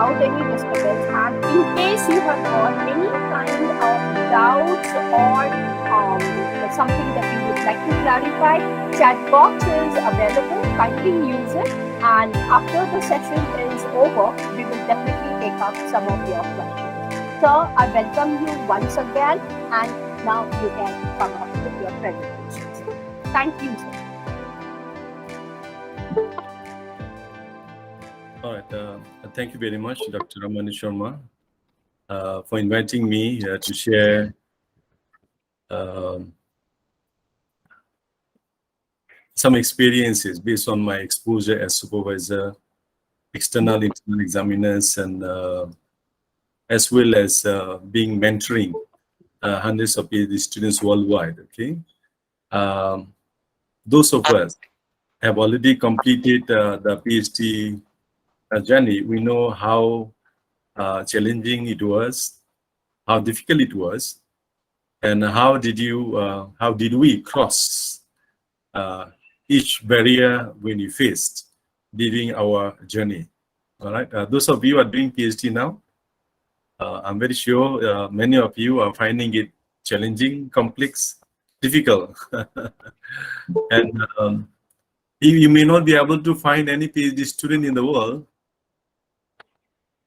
without any disturbance. And in case you have got any kind of doubts or something that you would like to clarify, chat box is available. Kindly use it. And after the session is over, we will definitely take up some of your questions. Sir, I welcome you once again, and now you can come up with your presentations. Thank you, sir. All right. Thank you very much, Dr. Ramani Sharma, for inviting me to share some experiences based on my exposure as supervisor, external, internal examiners, and as well as being mentoring hundreds of PhD students worldwide. Okay, those of us have already completed the PhD journey. We know how challenging it was, how difficult it was, and how did we cross each barrier when you faced during our journey. All right, those of you who are doing PhD now, I'm very sure many of you are finding it challenging, complex, difficult. And you may not be able to find any PhD student in the world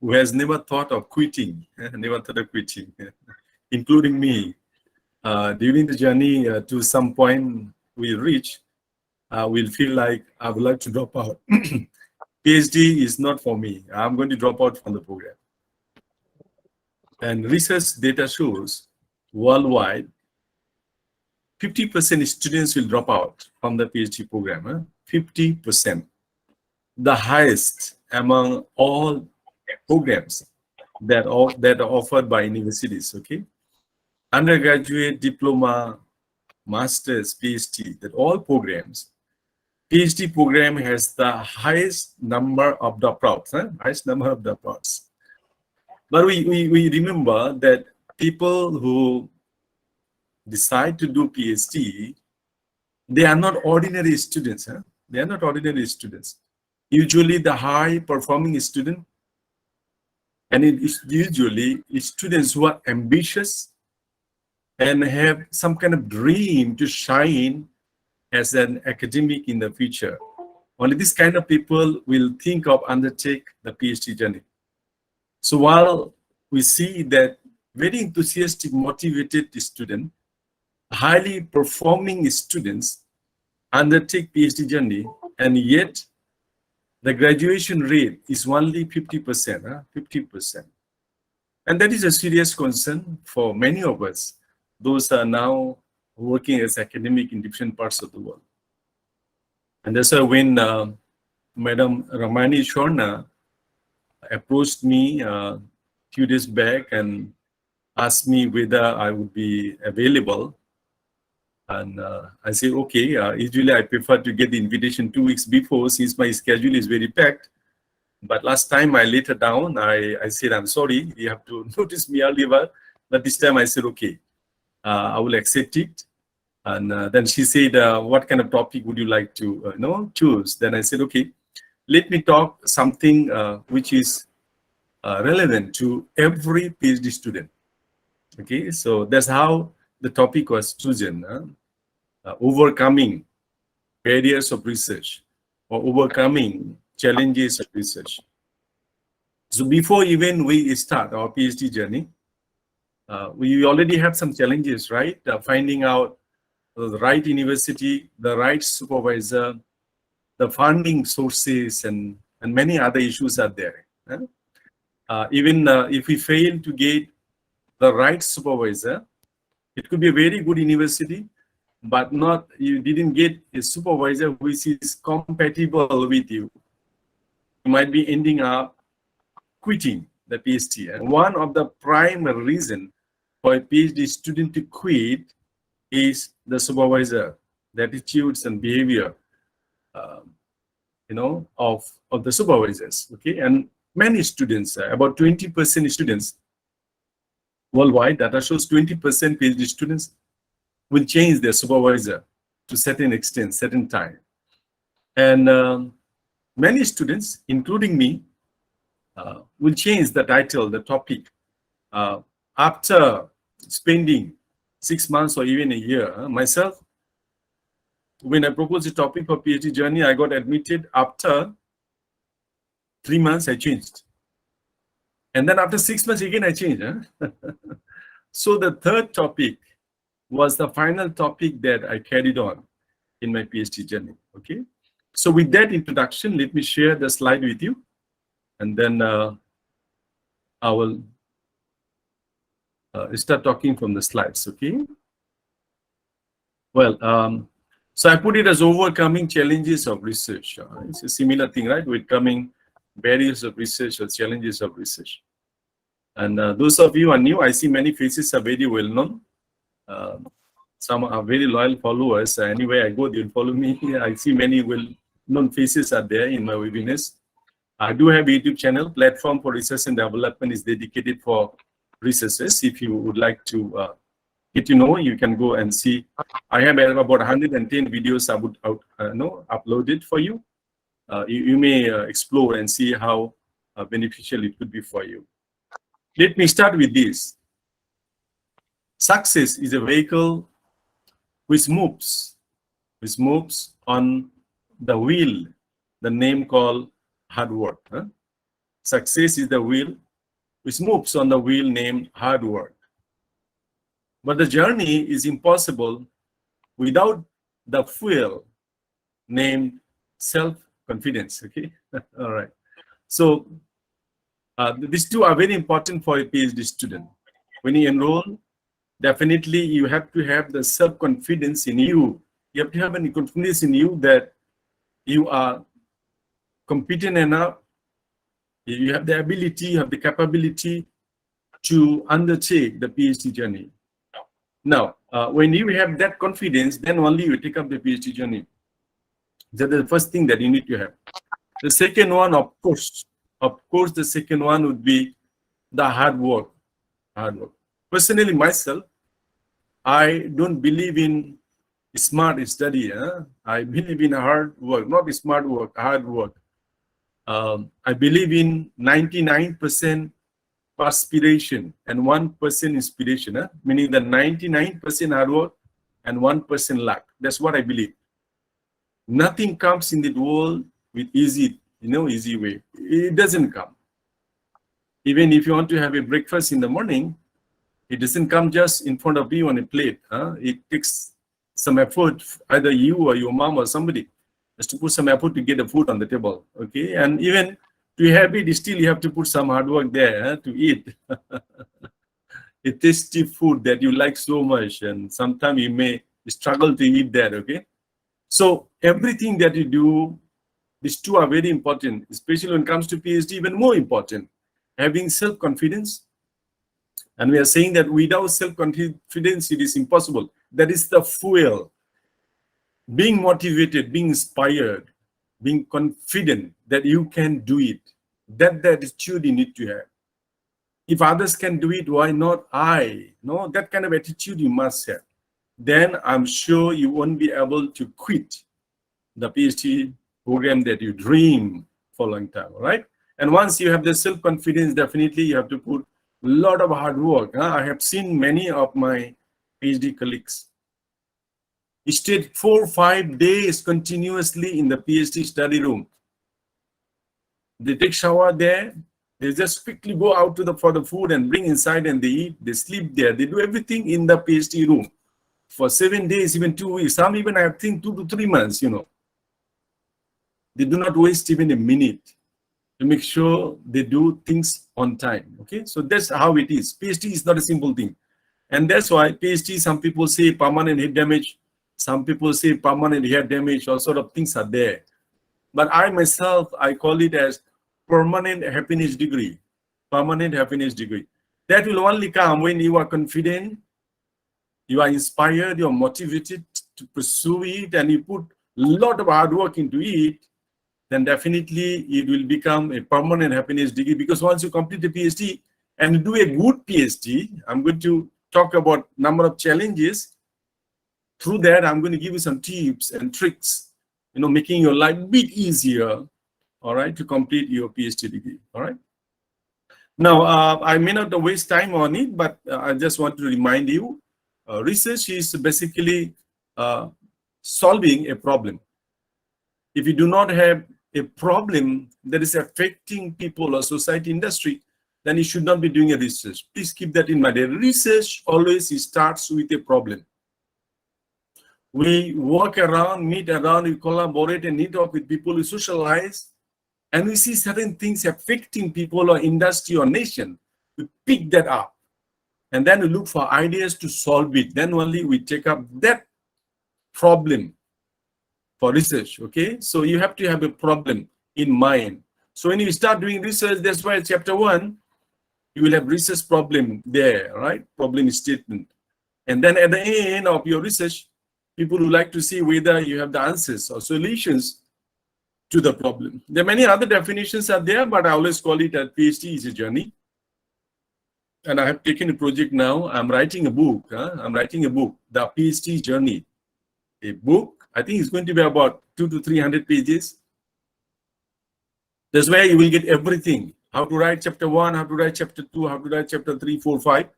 who has never thought of quitting, including me. During the journey to some point we reach, we'll feel like I would like to drop out. PhD is not for me. I'm going to drop out from the program. And research data shows worldwide, 50% students will drop out from the PhD program. 50%, the highest among all programs that are offered by universities. Okay, undergraduate, diploma, master's, PhD, that all programs. PhD program has the highest number of dropouts, highest number of dropouts. But we remember that people who decide to do PhD, they are not ordinary students. They are not ordinary students. Usually the high performing student, and it is usually students who are ambitious and have some kind of dream to shine as an academic in the future. Only this kind of people will think of undertake the PhD journey. So while we see that very enthusiastic, motivated student, highly performing students undertake PhD journey, and yet the graduation rate is only 50%, 50%. And that is a serious concern for many of us. Those are now working as academic in different parts of the world. And that's why when Madam Ramani Sharma approached me a few days back and asked me whether I would be available, and I said, okay, usually I prefer to get the invitation 2 weeks before since my schedule is very packed. But last time I let her down. I said, I'm sorry, you have to notice me earlier. But this time I said, okay, I will accept it. And then she said, what kind of topic would you like to choose? Then I said, okay, let me talk something which is relevant to every PhD student. Okay, so that's how the topic was chosen. Overcoming barriers of research or overcoming challenges of research. So before even we start our PhD journey, we already have some challenges, right? Finding out the right university, the right supervisor, the funding sources, and many other issues are there. Even if we fail to get the right supervisor, it could be a very good university, but you didn't get a supervisor which is compatible with you. You might be ending up quitting the PhD. And one of the primary reasons for a PhD student to quit is the supervisor, the attitudes and behavior, of the supervisors. Okay, and many students, about 20% students worldwide, data shows 20% PhD students will change their supervisor to certain extent, certain time. And many students, including me, will change the title, the topic. After spending 6 months or even a year, myself, when I proposed the topic for PhD journey, I got admitted. After 3 months, I changed. And then after 6 months, again, I changed. So the third topic was the final topic that I carried on in my PhD journey. Okay. So with that introduction, let me share the slide with you. And then I will start talking from the slides. Okay. Well, so I put it as overcoming challenges of research. It's a similar thing, right? Overcoming barriers of research or challenges of research. And those of you who are new, I see many faces are very well known. Some are very loyal followers. Anywhere I go, they'll follow me. I see many well-known faces are there in my webinars. I do have a YouTube channel. Platform for Research and Development is dedicated for researchers. If you would like to get to know, you can go and see. I have about 110 videos I would uploaded for you. You may explore and see how beneficial it could be for you. Let me start with this. Success is a vehicle which moves on the wheel, the name called hard work. Success is the wheel which moves on the wheel named hard work. But the journey is impossible without the fuel named self-confidence. Okay, all right. So these two are very important for a PhD student. When you enroll, definitely you have to have the self-confidence in you. You have to have any confidence in you that you are competent enough, you have the ability, you have the capability to undertake the PhD journey. Now, when you have that confidence, then only you take up the PhD journey. That's the first thing that you need to have. The second one, of course, the second one would be the hard work. Personally, myself, I don't believe in smart study. I believe in hard work, not smart work, hard work. I believe in 99% perspiration and 1% inspiration, meaning the 99% hard work and 1% luck. That's what I believe. Nothing comes in the world with easy way. It doesn't come. Even if you want to have a breakfast in the morning, it doesn't come just in front of you on a plate. It takes some effort, either you or your mom or somebody has to put some effort to get the food on the table. Okay, and even to have it, still you have to put some hard work there to eat. A tasty food that you like so much, and sometimes you may struggle to eat that. Okay, so everything that you do, these two are very important, especially when it comes to PhD, even more important. Having self-confidence. And we are saying that without self-confidence, it is impossible. That is the fuel. Being motivated, being inspired, being confident that you can do it. That attitude you need to have. If others can do it, why not I? No, that kind of attitude you must have. Then I'm sure you won't be able to quit the PhD program that you dream for a long time, right? And once you have the self-confidence, definitely you have to put a lot of hard work. I have seen many of my PhD colleagues stayed 4 or 5 days continuously in the PhD study room. They take shower there. They just quickly go out for the food and bring inside and they eat. They sleep there. They do everything in the PhD room for 7 days, even 2 weeks. Some even I think 2 to 3 months. They do not waste even a minute to make sure they do things on time. Okay, so that's how it is. PhD is not a simple thing, and that's why PhD, some people say permanent head damage, some people say permanent hair damage, all sort of things are there. But I myself, I call it as permanent happiness degree. Permanent happiness degree. That will only come when you are confident, you are inspired, you are motivated to pursue it, and you put a lot of hard work into it. Then definitely it will become a permanent happiness degree, because once you complete the PhD and do a good PhD, I'm going to talk about number of challenges. Through that, I'm going to give you some tips and tricks, making your life a bit easier, all right, to complete your PhD degree, all right? Now, I may not waste time on it, but I just want to remind you, research is basically solving a problem. If you do not have a problem that is affecting people or society, industry, then you should not be doing a research. Please keep that in mind. A research always starts with a problem. We walk around, meet around, we collaborate and network with people, we socialize, and we see certain things affecting people or industry or nation. We pick that up, and then we look for ideas to solve it. Then only we take up that problem for research, okay? So you have to have a problem in mind. So when you start doing research, that's why chapter 1, you will have research problem there, right? Problem statement. And then at the end of your research, people would like to see whether you have the answers or solutions to the problem. There are many other definitions are there, but I always call it a PhD is a journey. And I have taken a project now. I'm writing a book. I'm writing a book, The PhD Journey. A book, I think it's going to be about 200 to 300 pages. That's where you will get everything. How to write chapter 1, how to write chapter 2, how to write chapter 3, 4, 5.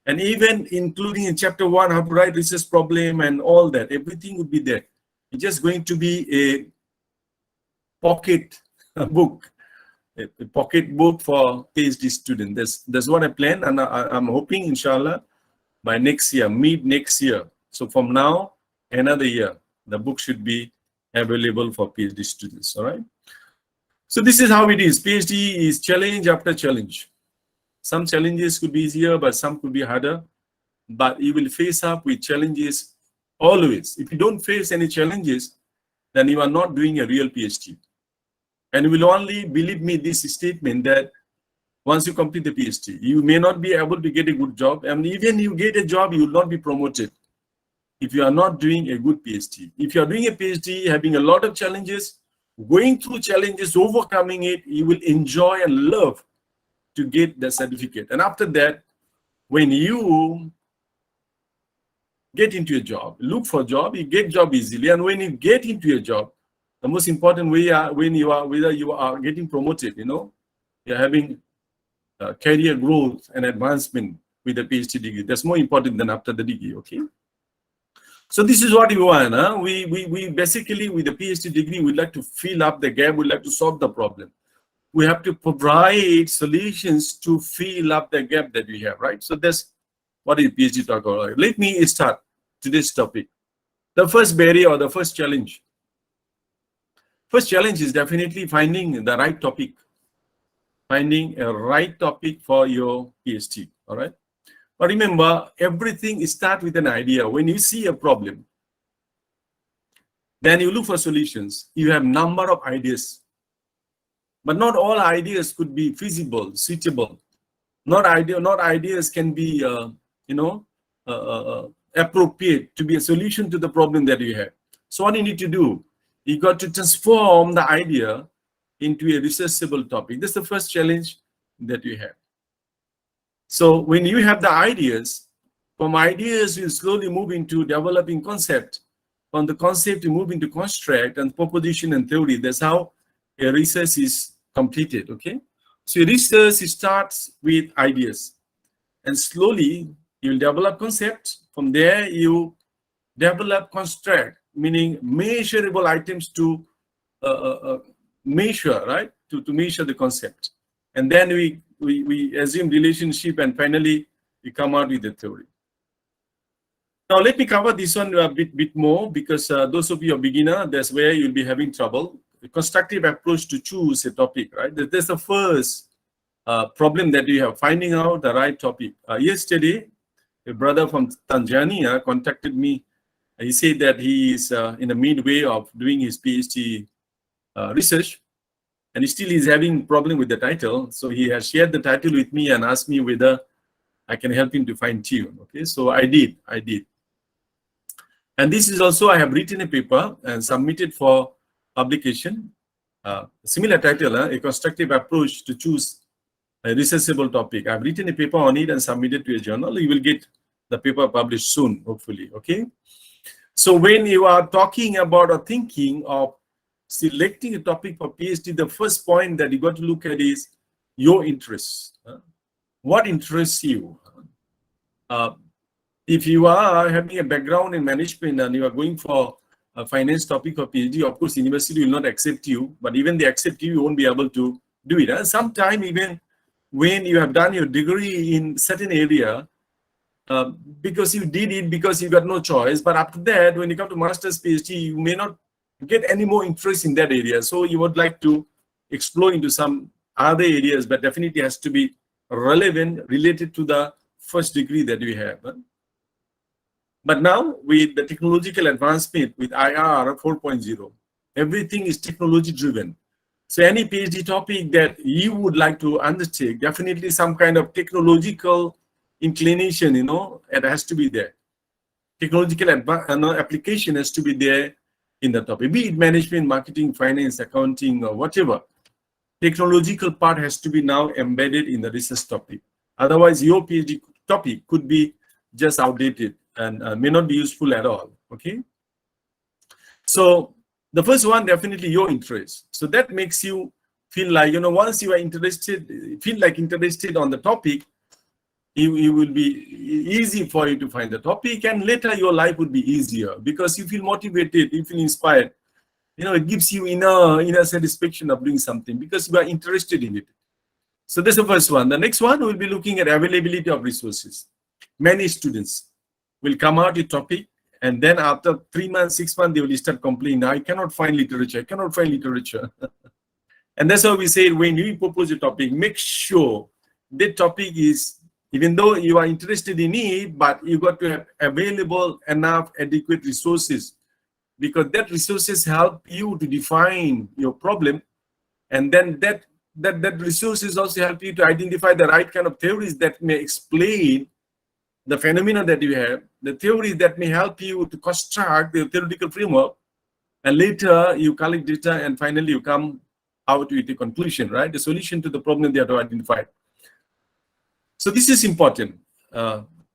And even including in chapter 1, how to write research problem and all that. Everything would be there. It's just going to be a pocket book. A pocket book for PhD students. That's what I plan. And I'm hoping, inshallah, by next year, mid next year. So from now, another year, the book should be available for PhD students, all right? So this is how it is. PhD is challenge after challenge. Some challenges could be easier, but some could be harder. But you will face up with challenges always. If you don't face any challenges, then you are not doing a real PhD. And you will only believe me this statement that once you complete the PhD, you may not be able to get a good job. And even you get a job, you will not be promoted if you are not doing a good PhD. If you are doing a PhD, having a lot of challenges, going through challenges, overcoming it, you will enjoy and love to get the certificate. And after that, when you get into a job, look for a job, you get job easily. And when you get into a job, the most important way are when you are, whether you are getting promoted, you're having career growth and advancement with a PhD degree. That's more important than after the degree, okay? So this is what we want. We basically, with the PhD degree, we'd like to fill up the gap. We'd like to solve the problem. We have to provide solutions to fill up the gap that we have, right? So that's what is PhD talk about. Let me start today's topic. The first barrier or the first challenge. First challenge is definitely finding the right topic. Finding a right topic for your PhD, all right? But remember, everything starts with an idea. When you see a problem, then you look for solutions. You have number of ideas. But not all ideas could be feasible, suitable. Not ideas can be, appropriate to be a solution to the problem that you have. So what you need to do, you got to transform the idea into a researchable topic. That's the first challenge that you have. So when you have the ideas, from ideas you slowly move into developing concept. From the concept you move into construct and proposition and theory. That's how a research is completed, okay? So research starts with ideas. And slowly you'll develop concept. From there you develop construct, meaning measurable items to measure, right? To measure the concept. And then we assume relationship, and finally we come out with the theory. Now let me cover this one a bit more, because those of you are beginner, that's where you'll be having trouble. The constructive approach to choose a topic, right? That's the first problem that you have, finding out the right topic. Yesterday, a brother from Tanzania contacted me. He said that he is in the midway of doing his PhD research, and he still is having problem with the title. So he has shared the title with me and asked me whether I can help him to fine tune. Okay, so I did. And this is also, I have written a paper and submitted for publication. Similar title, a constructive approach to choose a researchable topic. I've written a paper on it and submitted to a journal. You will get the paper published soon, hopefully. Okay. So when you are talking about or thinking of selecting a topic for PhD, the first point that you got to look at is your interests. What interests you? If you are having a background in management and you are going for a finance topic or PhD, of course, university will not accept you. But even they accept you, you won't be able to do it. And sometimes even when you have done your degree in certain area, because you did it because you got no choice. But after that, when you come to master's, PhD, you may not get any more interest in that area. So you would like to explore into some other areas, but definitely has to be relevant, related to the first degree that you have. But now with the technological advancement, with IR 4.0, everything is technology driven. So any PhD topic that you would like to undertake, definitely some kind of technological inclination, it has to be there. Technological application has to be there in the topic, be it management, marketing, finance, accounting, or whatever. Technological part has to be now embedded in the research topic. Otherwise, your PhD topic could be just outdated and may not be useful at all. Okay. So the first one, definitely your interest. So that makes you feel like, once you are interested on the topic, it will be easy for you to find the topic, and later your life would be easier because you feel motivated, you feel inspired. It gives you inner satisfaction of doing something because you are interested in it. So that's the first one. The next one, we'll be looking at availability of resources. Many students will come out with topic, and then after 3 months, 6 months, they will start complaining, I cannot find literature, I cannot find literature. And that's why we say, when you propose a topic, make sure the topic is, even though you are interested in it, but you got to have available enough adequate resources, because that resources help you to define your problem, and then that resources also help you to identify the right kind of theories that may explain the phenomena that you have, the theories that may help you to construct the theoretical framework, and later you collect data, and finally you come out with a conclusion, right? The solution to the problem that you have identified. So this is important,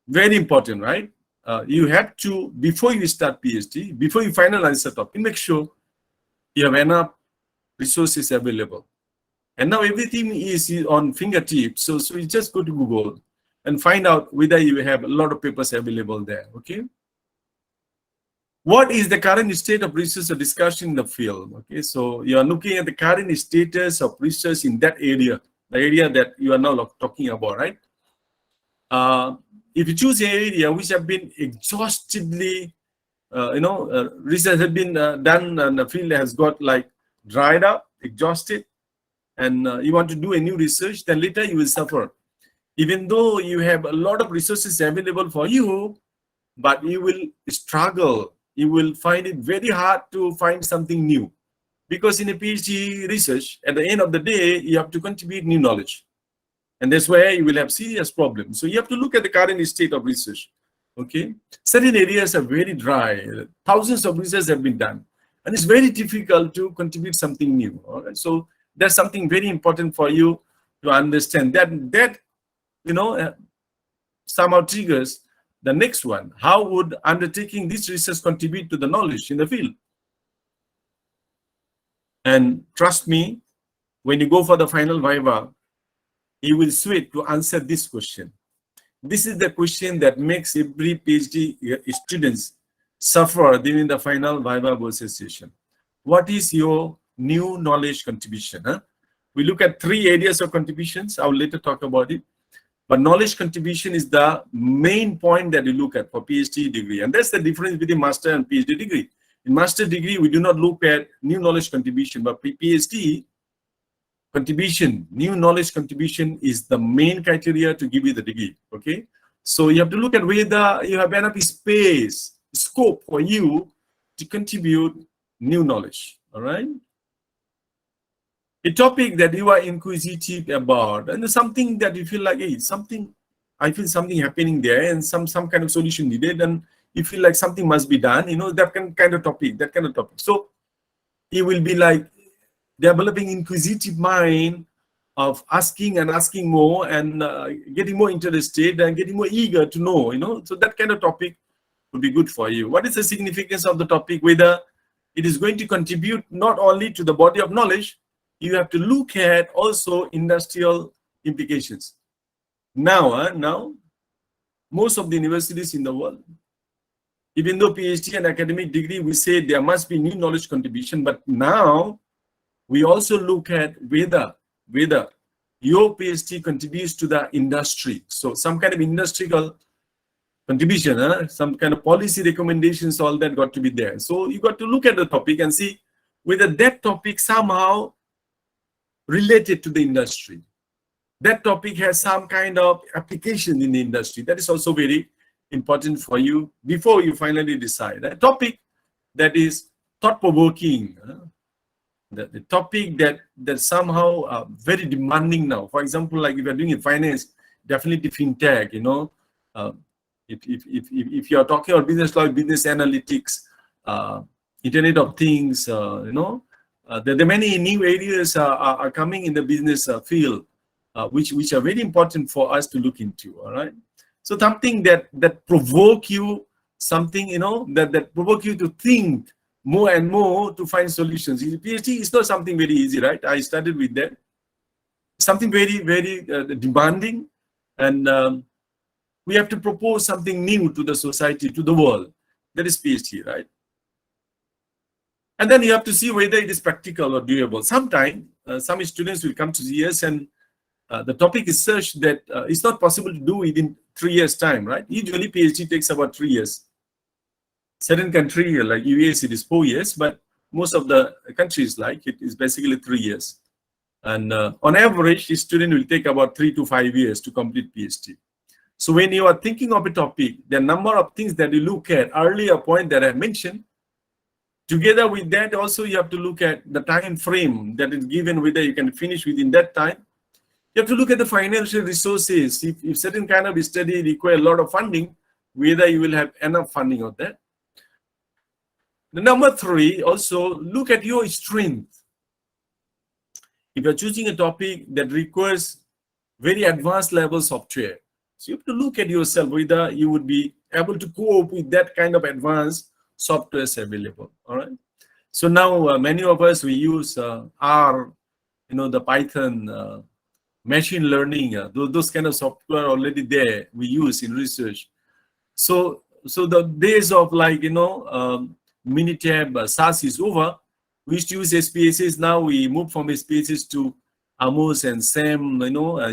very important, right? You have to, before you start PhD, before you finalize the topic, make sure you have enough resources available. And now everything is on fingertips. So you just go to Google and find out whether you have a lot of papers available there, okay? What is the current state of research or discussion in the field? Okay, so you are looking at the current status of research in that area, the area that you are now talking about, right? If you choose an area which have been exhaustively, research has been done, and the field has got like dried up, exhausted, and you want to do a new research, then later you will suffer. Even though you have a lot of resources available for you, but you will struggle. You will find it very hard to find something new, because in a PhD research, at the end of the day, you have to contribute new knowledge. And that's where you will have serious problems. So you have to look at the current state of research. Okay, certain areas are very dry. Thousands of research have been done, and it's very difficult to contribute something new. All right, so that's something very important for you to understand. That somehow triggers the next one. How would undertaking this research contribute to the knowledge in the field? And trust me, when you go for the final viva, you will sweat to answer this question. This is the question that makes every PhD students suffer during the final viva versus session. What is your new knowledge contribution? We look at 3 areas of contributions. I will later talk about it. But knowledge contribution is the main point that you look at for PhD degree. And that's the difference between master and PhD degree. In master degree, we do not look at new knowledge contribution, but PhD contribution, new knowledge contribution is the main criteria to give you the degree, okay? So you have to look at whether you have enough space, scope for you to contribute new knowledge, all right? A topic that you are inquisitive about, and something that you feel like, hey, I feel something happening there, and some kind of solution needed, and you feel like something must be done, that kind of topic, So it will be like developing inquisitive mind of asking and asking more, and getting more interested and getting more eager to know, So that kind of topic would be good for you. What is the significance of the topic? Whether it is going to contribute not only to the body of knowledge, you have to look at also industrial implications. Now, most of the universities in the world, even though PhD and academic degree, we say there must be new knowledge contribution, but now we also look at whether your PhD contributes to the industry. So some kind of industrial contribution, some kind of policy recommendations, all that got to be there. So you got to look at the topic and see whether that topic somehow related to the industry. That topic has some kind of application in the industry. That is also very important for you before you finally decide. A topic that is thought-provoking, the topic that somehow very demanding now. For example, like if you're doing in finance, definitely fintech, if you're talking about business law, business analytics, Internet of Things, there are many new areas are coming in the business field, which are very important for us to look into. All right. So something that provoke you, something that provoke you to think more and more to find solutions. PhD is not something very easy, right? I started with that. Something very, very demanding, and we have to propose something new to the society, to the world. That is PhD, right? And then you have to see whether it is practical or doable. Sometimes some students will come to CS and the topic is such that it's not possible to do within 3 years' time, right? Usually PhD takes about 3 years. Certain country like US, it is 4 years, but most of the countries like it is basically 3 years. And on average, a student will take about 3 to 5 years to complete PhD. So when you are thinking of a topic, the number of things that you look at, earlier point that I mentioned, together with that also you have to look at the time frame that is given, whether you can finish within that time. You have to look at the financial resources. If certain kind of study require a lot of funding, whether you will have enough funding of that. The number 3, also look at your strength. If you're choosing a topic that requires very advanced level software, so you have to look at yourself whether you would be able to cope with that kind of advanced softwares available. All right. So now many of us, we use R, the Python, machine learning, those kind of software already there we use in research. So the days of like Minitab, Spss is over. We used to use SPSS. Now we move from SPSS to Amos and SAM,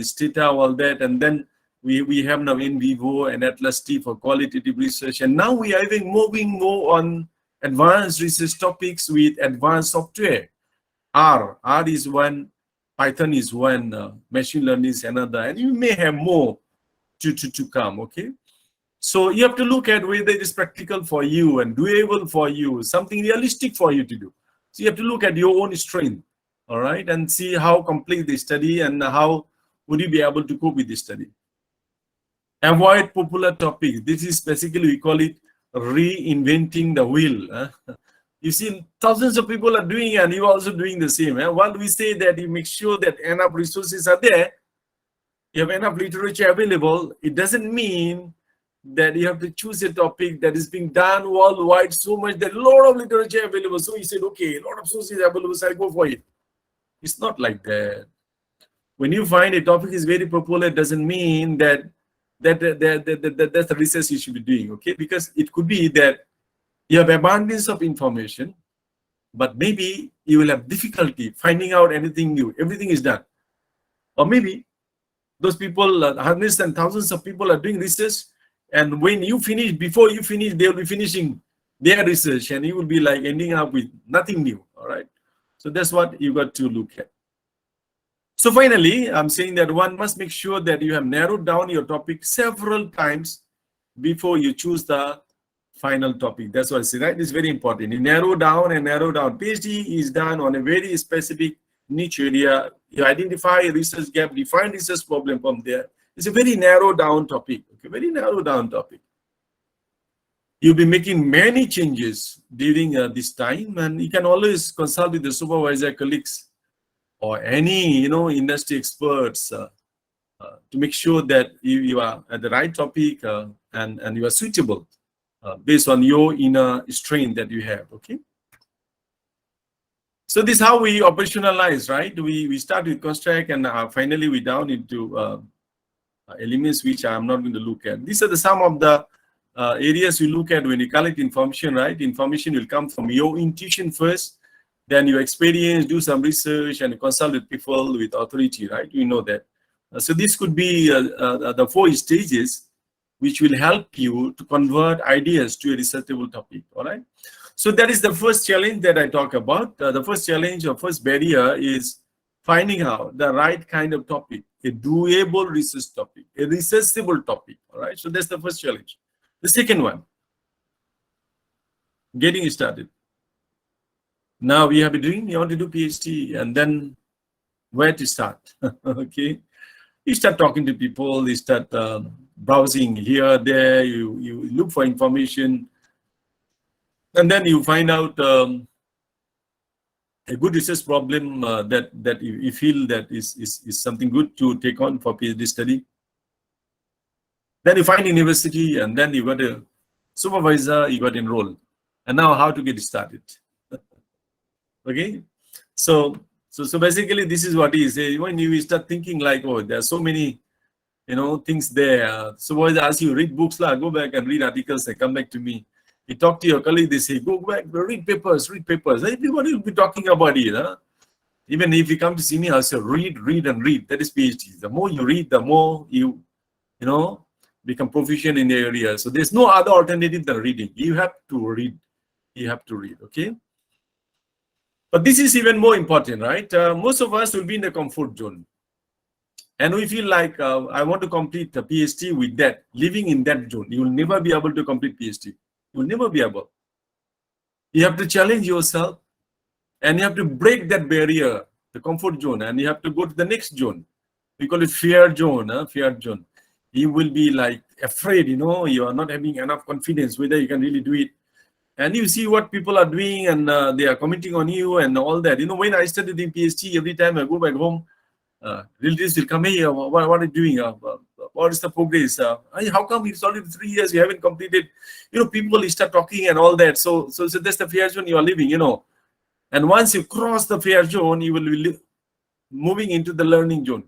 Stata, all that, and then we have now in vivo and Atlas T for qualitative research, and now we are even moving more on advanced research topics with advanced software. R is one, Python is one, machine learning is another, and you may have more to come. Okay, so you have to look at whether it is practical for you and doable for you, something realistic for you to do. So you have to look at your own strength, all right, and see how complete the study and how would you be able to cope with the study. Avoid popular topics. This is basically, we call it reinventing the wheel. You see, thousands of people are doing it, and you're also doing the same. While we say that you make sure that enough resources are there, you have enough literature available, it doesn't mean that you have to choose a topic that is being done worldwide so much that a lot of literature available. So you said, okay, a lot of sources available, so I go for it. It's not like that. When you find a topic is very popular, it doesn't mean that that's the research you should be doing, okay? Because it could be that you have abundance of information, but maybe you will have difficulty finding out anything new. Everything is done. Or maybe those people, hundreds and thousands of people are doing research, and when you finish, before you finish, they will be finishing their research, and you will be like ending up with nothing new, all right? So that's what you got to look at. So finally, I'm saying that one must make sure that you have narrowed down your topic several times before you choose the final topic. That's what I say, right? It's very important. You narrow down and narrow down. PhD is done on a very specific niche area. You identify a research gap, define research problem from there. It's a very narrow down topic, okay? Very narrow down topic. You'll be making many changes during this time, and you can always consult with the supervisor colleagues or any industry experts to make sure that you are at the right topic and you are suitable based on your inner strength that you have. Okay. So this is how we operationalize, right? We start with construct, and finally we down into elements which I'm not going to look at. These are the some of the areas you look at when you collect information, right? Information will come from your intuition first, then your experience, do some research, and consult with people with authority, right? We know that. So this could be the 4 stages which will help you to convert ideas to a researchable topic, all right? So that is the first challenge that I talk about. The first challenge or first barrier is finding out the right kind of topic, a doable research topic, a researchable topic, all right? So that's the first challenge. The second one, getting started. Now we have a dream, you want to do PhD, and then where to start, okay? You start talking to people, you start browsing here, there, you look for information, and then you find out a good research problem that you feel that is something good to take on for PhD study. Then you find university, and then you got a supervisor, you got enrolled. And now how to get started. Okay, so basically this is what is when you start thinking like, oh, there are so many things there. So I ask you, read books, go back and read articles, they come back to me. You talk to your colleague, they say, go back, read papers. Everybody will be talking about it. Huh? Even if you come to see me, I'll say, read, and read. That is PhD. The more you read, the more you become proficient in the area. So there's no other alternative than reading. You have to read. You have to read, okay? But this is even more important, right? Most of us will be in the comfort zone. And we feel like, I want to complete a PhD with that. Living in that zone, you will never be able to complete PhD. You will never be able. You have to challenge yourself, and you have to break that barrier, the comfort zone, and you have to go to the next zone. We call it fear zone, fear zone. You will be like afraid, you are not having enough confidence whether you can really do it. And you see what people are doing, and they are commenting on you and all that. When I studied in PhD, every time I go back home, relatives will come, hey, what are you doing? What is the progress? How come it's already 3 years, you haven't completed? People will start talking and all that. So that's the fear zone you are living, And once you cross the fear zone, you will be moving into the learning zone.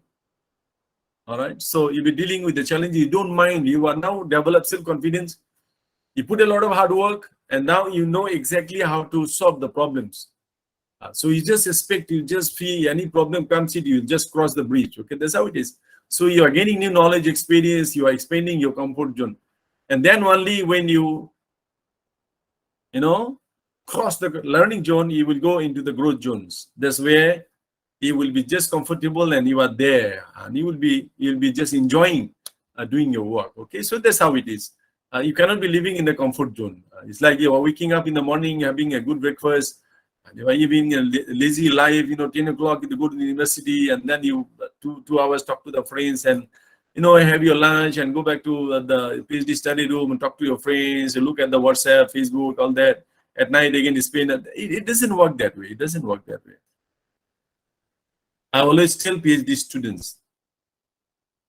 All right. So you'll be dealing with the challenge. You don't mind. You are now developed self-confidence. You put a lot of hard work, and now you know exactly how to solve the problems. So you just expect, you just feel any problem comes in, you just cross the bridge. Okay, that's how it is. So you are gaining new knowledge, experience, you are expanding your comfort zone. And then only when you cross the learning zone, you will go into the growth zones. That's where you will be just comfortable, and you are there, and you'll be just enjoying doing your work. Okay, so that's how it is. You cannot be living in the comfort zone. It's like you are waking up in the morning, having a good breakfast, and you are living a lazy life. 10 o'clock you go to the university, and then you 2 hours talk to the friends, and have your lunch and go back to the PhD study room and talk to your friends. You look at the WhatsApp, Facebook, all that. At night again, it doesn't work that way. It doesn't work that way. I always tell PhD students,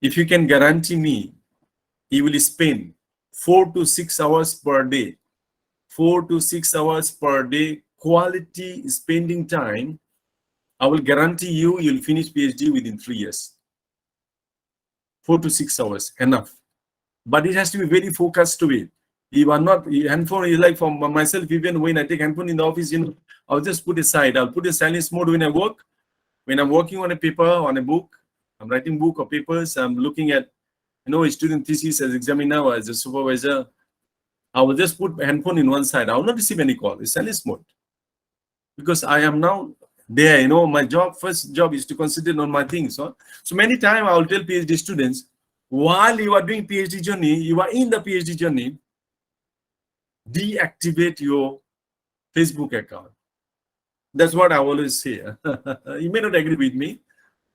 if you can guarantee me, you will spend 4 to 6 hours per day, 4 to 6 hours per day, quality spending time, I will guarantee you'll finish PhD within 3 years. 4 to 6 hours, enough. But it has to be very focused to it. You are not, handphone is like for myself, even when I take handphone in the office, I'll just put aside. I'll put a silence mode when I work. When I'm working on a paper, on a book, I'm writing book or papers, I'm looking at, a student thesis as examiner, as a supervisor, I will just put handphone in one side. I will not receive any call. It's silence mode. Because I am now there, my first job is to concentrate on my things. So many times I will tell PhD students, while you are doing PhD journey, you are in the PhD journey, deactivate your Facebook account. That's what I always say. You may not agree with me.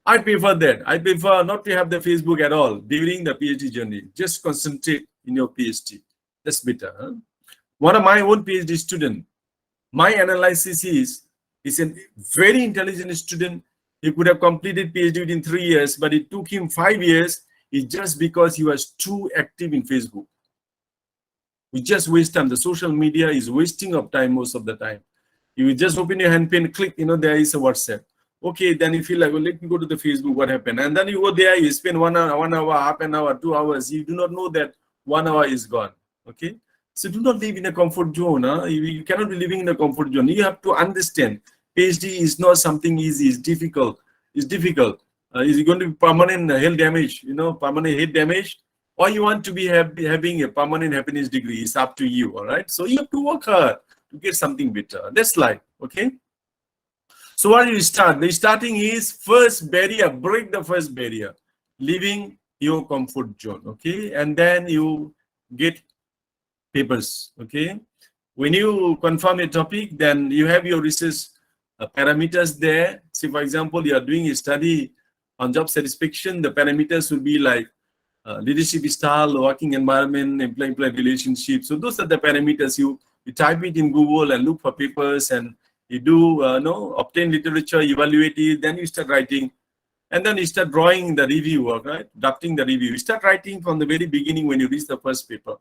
I prefer that. I prefer not to have the Facebook at all during the PhD journey. Just concentrate in your PhD. That's better. Huh? One of my own PhD student, my analysis is a very intelligent student. He could have completed PhD within 3 years, but it took him 5 years. It's just because he was too active in Facebook. We just waste time. The social media is wasting of time most of the time. You just open your hand pen, click, there is a WhatsApp. Okay, then you feel like, well, let me go to the Facebook, what happened? And then you go there, you spend 1 hour, half an hour, 2 hours. You do not know that 1 hour is gone. Okay. So do not live in a comfort zone. Huh? You cannot be living in a comfort zone. You have to understand PhD is not something easy. It's difficult. It's difficult. Is it going to be permanent health damage? Permanent head damage, or you want to be having a permanent happiness degree? It's up to you. All right. So you have to work hard to get something better. That's life. Okay. So what do you start? The starting is first barrier. Break the first barrier, leaving your comfort zone. Okay, and then you get papers. Okay, when you confirm a topic, then you have your research parameters there. See, for example, you are doing a study on job satisfaction. The parameters will be like leadership style, working environment, employee relationship. So those are the parameters. You type it in Google and look for papers, and you do obtain literature, evaluate it, then you start writing, and then you start drawing the review work, right? Drafting the review. You start writing from the very beginning when you reach the first paper.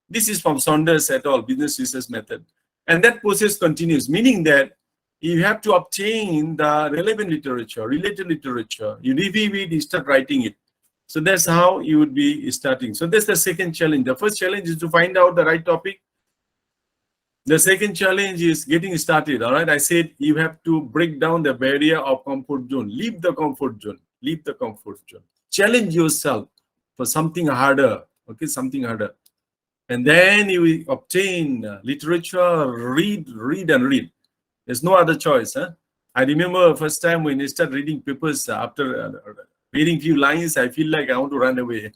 This is from Saunders et al. Business research method, and that process continues, meaning that you have to obtain the relevant literature, related literature. You review it, you start writing it. So that's how you would be starting. So that's the second challenge. The first challenge is to find out the right topic. The second challenge is getting started. All right. I said you have to break down the barrier of comfort zone. Leave the comfort zone. Leave the comfort zone. Challenge yourself for something harder. Okay, something harder. And then you will obtain literature, read, and read. There's no other choice. Huh? I remember first time when I started reading papers, after reading few lines, I feel like I want to run away.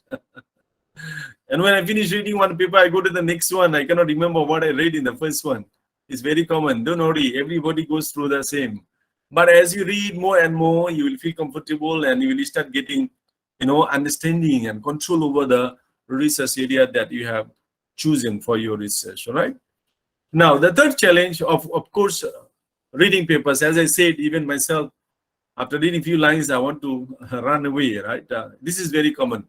And when I finish reading one paper, I go to the next one. I cannot remember what I read in the first one. It's very common. Don't worry, everybody goes through the same. But as you read more and more, you will feel comfortable and you will start getting, understanding and control over the research area that you have chosen for your research. All right. Now, the third challenge of course, reading papers. As I said, even myself, after reading few lines, I want to run away. Right. This is very common.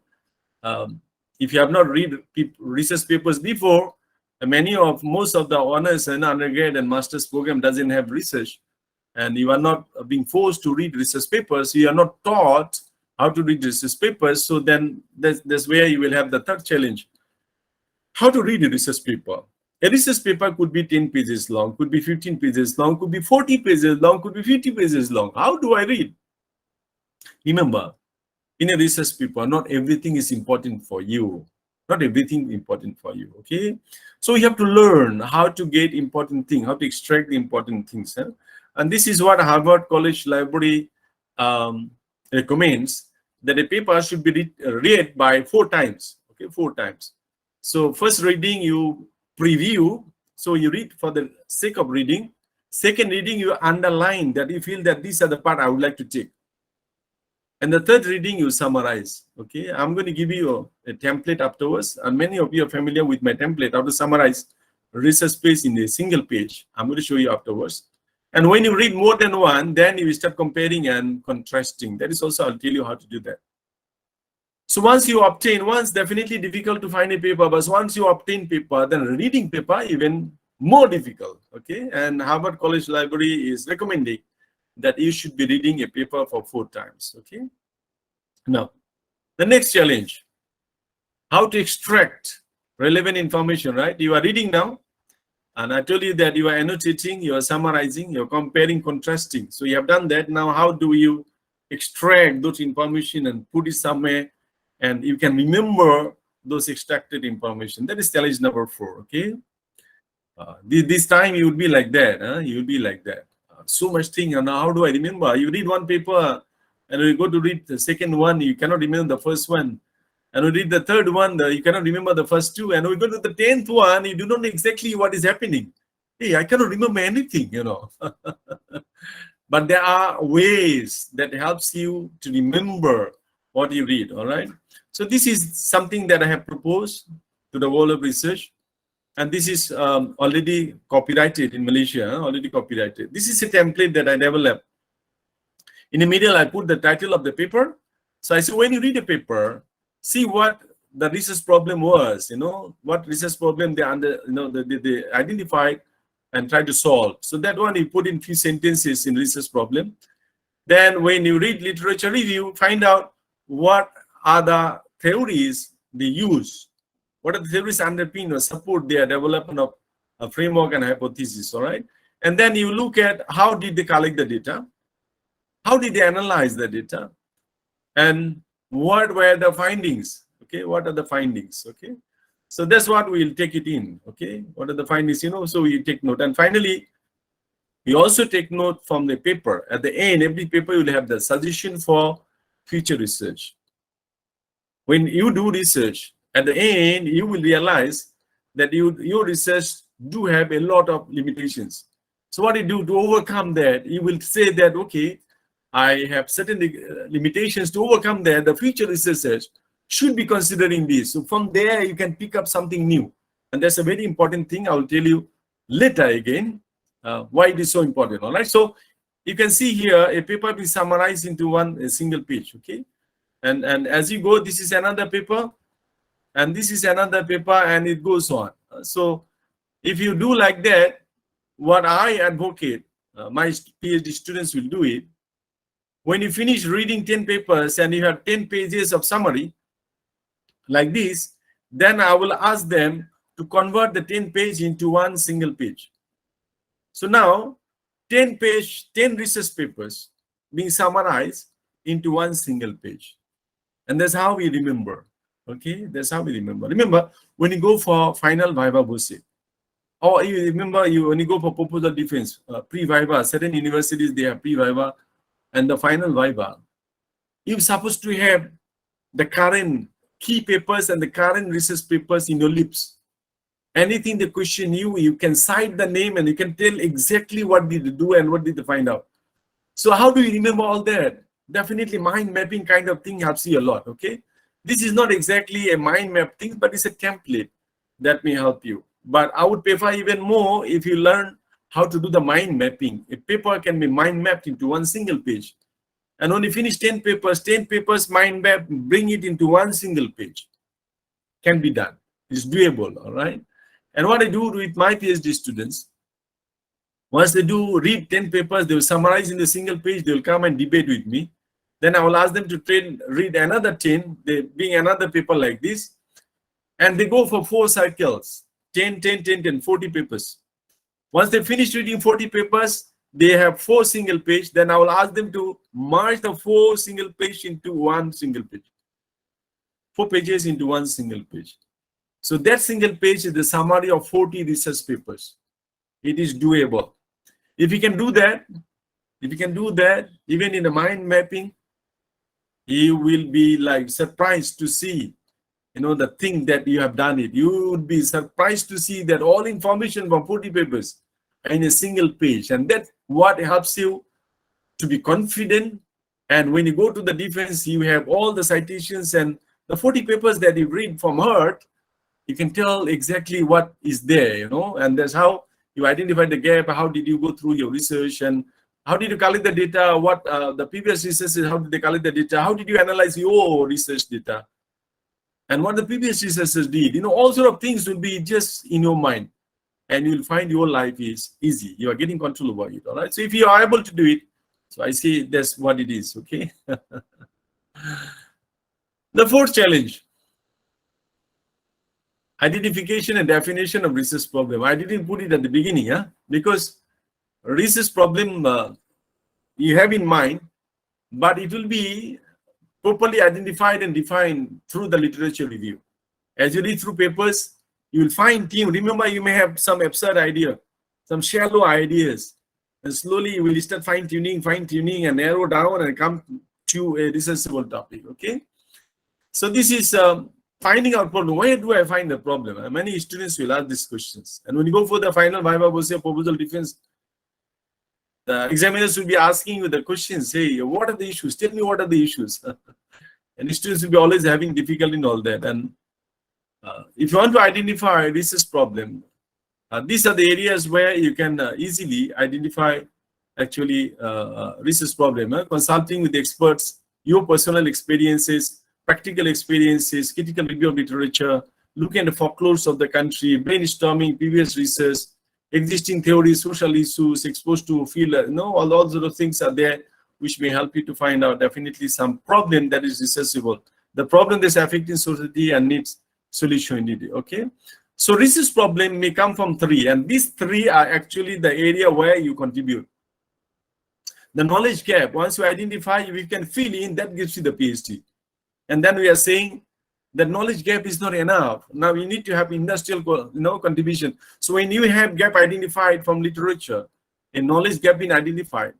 If you have not read research papers before, most of the honors and undergrad and master's program doesn't have research, and you are not being forced to read research papers. You are not taught how to read research papers. So then that's where you will have the third challenge. How to read a research paper. A research paper could be 10 pages long, could be 15 pages long, could be 40 pages long, could be 50 pages long. How do I read? Remember, in a research paper, not everything is important for you. Not everything important for you, okay? So you have to learn how to get important things, how to extract the important things. Huh? And this is what Harvard College Library recommends, that a paper should be read by 4 times, okay, 4 times. So first reading, you preview, so you read for the sake of reading. Second reading, you underline that you feel that these are the part I would like to take. And the third reading, you summarize. Okay, I'm going to give you a template afterwards, and many of you are familiar with my template how to summarize research space in a single page. I'm going to show you afterwards. And when you read more than one, then you start comparing and contrasting. That is also, I'll tell you how to do that. So once definitely difficult to find a paper, but once you obtain paper, then reading paper even more difficult. Okay, and Harvard College Library is recommending that you should be reading a paper for 4 times. Okay. Now, the next challenge, how to extract relevant information, right? You are reading now, and I told you that you are annotating, you are summarizing, you're comparing, contrasting. So you have done that. Now, how do you extract those information and put it somewhere, and you can remember those extracted information? That is challenge number 4. Okay. This time you would be like that. Huh? You would be like that. So much thing, and how do I remember? You read one paper, and you go to read the second one, you cannot remember the first one. And you read the third one, you cannot remember the first 2. And we go to the 10th one, you do not know exactly what is happening. Hey, I cannot remember anything, But there are ways that helps you to remember what you read, all right? So this is something that I have proposed to the world of research. And this is already copyrighted in Malaysia, already copyrighted. This is a template that I developed. In the middle, I put the title of the paper. So I say, when you read a paper, see what the research problem was, what research problem they identified, and try to solve. So that one you put in few sentences in research problem. Then when you read literature review, find out what are the theories they use. What are the theories underpin or support their development of a framework and hypothesis, all right? And then you look at how did they collect the data, how did they analyze the data, and what were the findings, okay? What are the findings, okay? So that's what we'll take it in, okay? What are the findings, so we take note. And finally, we also take note from the paper. At the end, every paper will have the suggestion for future research. When you do research, at the end, you will realize that your research do have a lot of limitations. So what you do to overcome that, you will say that, okay, I have certain limitations. To overcome that, the future researchers should be considering this. So from there, you can pick up something new. And that's a very important thing. I will tell you later again why it is so important. All right. So you can see here a paper is summarized into a single page. Okay. And as you go, this is another paper, and this is another paper, and it goes on. So if you do like that, what I advocate, my PhD students will do it. When you finish reading 10 papers and you have 10 pages of summary like this, then I will ask them to convert the 10 page into one single page. So now 10 research papers being summarized into one single page. And that's how we remember. Okay, that's how we remember. Remember, when you go for final viva voce, or you remember when you go for proposal defense, pre-viva, certain universities, they have pre-viva and the final viva. You're supposed to have the current key papers and the current research papers in your lips. Anything they question you can cite the name and you can tell exactly what did they do and what did they find out. So how do you remember all that? Definitely mind mapping kind of thing helps you a lot, okay? This is not exactly a mind map thing, but it's a template that may help you. But I would prefer even more if you learn how to do the mind mapping. A paper can be mind mapped into one single page. And when you finish 10 papers mind map, bring it into one single page. Can be done. It's doable, all right? And what I do with my PhD students, once they do read 10 papers, they will summarize in a single page, they will come and debate with me. Then I will ask them to read another 10, they bring another paper like this, and they go for 4 cycles, 10, 40 papers. Once they finish reading 40 papers, they have 4 single page, then I will ask them to merge the 4 single page into one single page. 4 pages into one single page. So that single page is the summary of 40 research papers. It is doable. If you can do that, even in the mind mapping, you will be like surprised to see, the thing that you have done it. You would be surprised to see that all information from 40 papers are in a single page. And that's what helps you to be confident. And when you go to the defense, you have all the citations and the 40 papers that you read from her, you can tell exactly what is there, and that's how you identify the gap. How did you go through your research and how did you collect the data? What the previous researchers, how did they collect the data? How did you analyze your research data? And what the previous researchers did, all sort of things will be just in your mind, and you'll find your life is easy. You are getting control over it, all right? So if you are able to do it, so I say that's what it is, okay? The fourth challenge, identification and definition of research problem. I didn't put it at the beginning, because research problem you have in mind, but it will be properly identified and defined through the literature review. As you read through papers, you will find team. Remember, you may have some absurd idea, some shallow ideas, and slowly you will start fine-tuning and narrow down and come to a researchable topic, okay? So this is finding out problem. Where do I find the problem? Many students will ask these questions. And when you go for the final viva voce proposal defense, the examiners will be asking you the questions. Hey, what are the issues? Tell me what are the issues. And the students will be always having difficulty in all that. And if you want to identify a research problem, these are the areas where you can easily identify actually research problem. Consulting with experts, your personal experiences, practical experiences, critical review of literature, looking at the folklores of the country, brainstorming previous research, existing theories, social issues, exposed to field, all those sort of things are there, which may help you to find out definitely some problem that is researchable. The problem that's affecting society and needs solution needed. Okay, so research problem may come from three, and these three are actually the area where you contribute. The knowledge gap, once you identify, you can fill in, that gives you the PhD. And then we are saying that knowledge gap is not enough. Now you need to have industrial contribution. So when you have gap identified from literature, a knowledge gap being identified,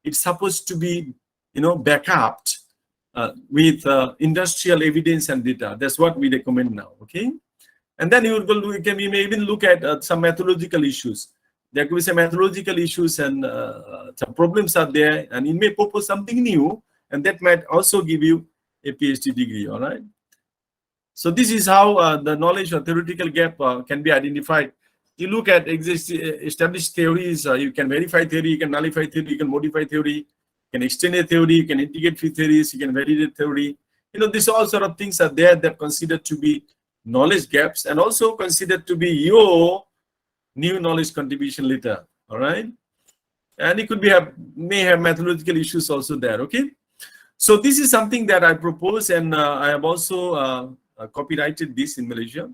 it's supposed to be backed up with industrial evidence and data. That's what we recommend now. Okay, and then we may even look at some methodological issues. There could be some methodological issues and some problems are there, and it may propose something new, and that might also give you a PhD degree. All right. So this is how the knowledge or theoretical gap can be identified. You look at established theories. You can verify theory, you can nullify theory, you can modify theory, you can extend a theory, you can integrate few theories, you can validate theory. These all sort of things are there that considered to be knowledge gaps and also considered to be your new knowledge contribution later. All right, and it could may have methodological issues also there. Okay, so this is something that I propose, and I have also copyrighted this in Malaysia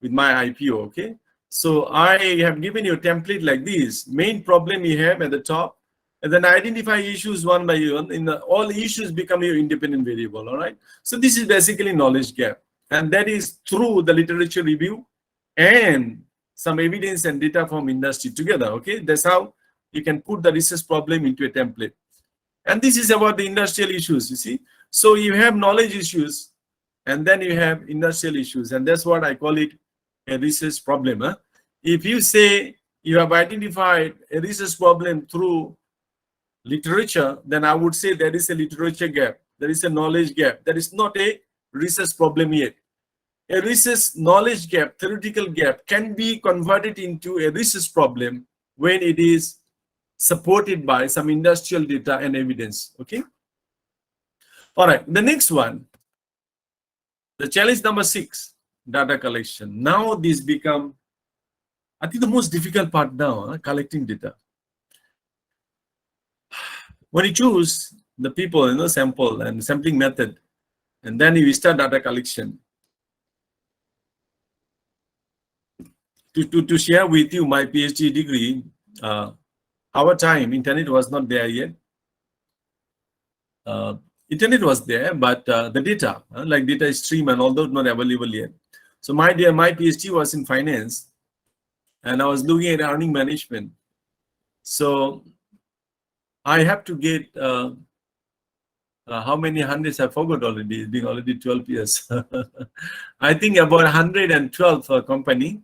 with my IPO. Okay, so I have given you a template like this. Main problem you have at the top, and then identify issues one by one. All issues become your independent variable. All right, so this is basically knowledge gap, and that is through the literature review and some evidence and data from industry together. Okay, that's how you can put the research problem into a template. And this is about the industrial issues, you see. So you have knowledge issues, and then you have industrial issues, and that's what I call it a research problem. If you say you have identified a research problem through literature, then I would say there is a literature gap, there is a knowledge gap. There is not a research problem yet. A research knowledge gap, theoretical gap, can be converted into a research problem when it is supported by some industrial data and evidence. Okay. All right. The next one, the challenge number 6, data collection. Now this become, I think, the most difficult part now, collecting data. When you choose the people, sample and sampling method, and then you start data collection. To share with you my PhD degree, our time, internet was not there yet. Internet was there, but the data, like data stream and all those, not available yet. So my PhD was in finance, and I was looking at earning management. So I have to get how many hundreds I forgot already. It's been already 12 years. I think about 112 company.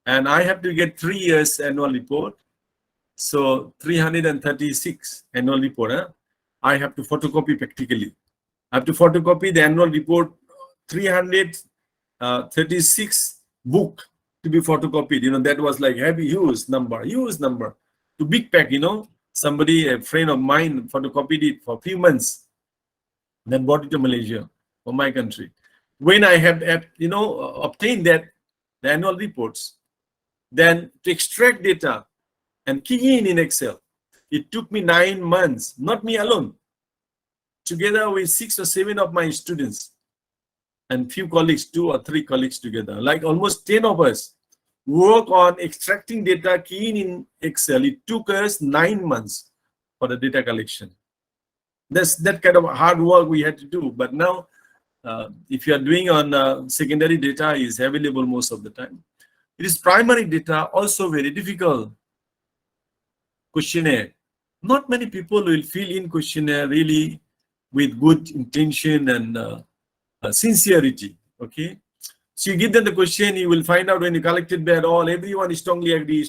And I have to get 3 years annual report. So 336 annual report. I have to photocopy practically. I have to photocopy the annual report, 336 book to be photocopied. That was like heavy, huge number. To big pack, somebody, a friend of mine, photocopied it for a few months, then brought it to Malaysia, for my country. When I have obtained the annual reports, then to extract data and key in Excel, it took me 9 months, not me alone, together with 6 or 7 of my students and few colleagues, 2 or 3 colleagues together, like almost 10 of us, work on extracting data, keying in Excel. It took us 9 months for the data collection. That's that kind of hard work we had to do. But now, if you are doing on secondary data, is available most of the time. It is primary data, also very difficult. Questionnaire. Not many people will fill in questionnaire really with good intention and sincerity. Okay. So you give them the question, you will find out when you collected that everyone strongly agree.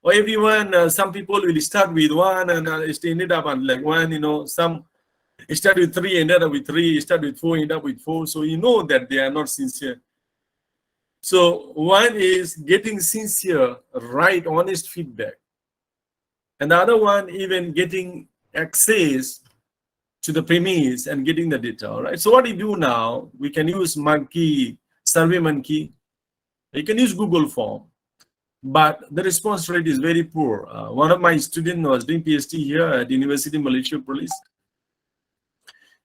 Or everyone, some people will start with 1 and it ended up on like 1, some start with 3, ended up with 3, start with 4, end up with 4. So you know that they are not sincere. So one is getting sincere, right, honest feedback. And the other one, even getting access to the premise and getting the data. All right. So what we do now, we can use Monkey, SurveyMonkey. You can use Google Form. but the response rate is very poor. One of my students was doing PhD here at University Malaysia Police.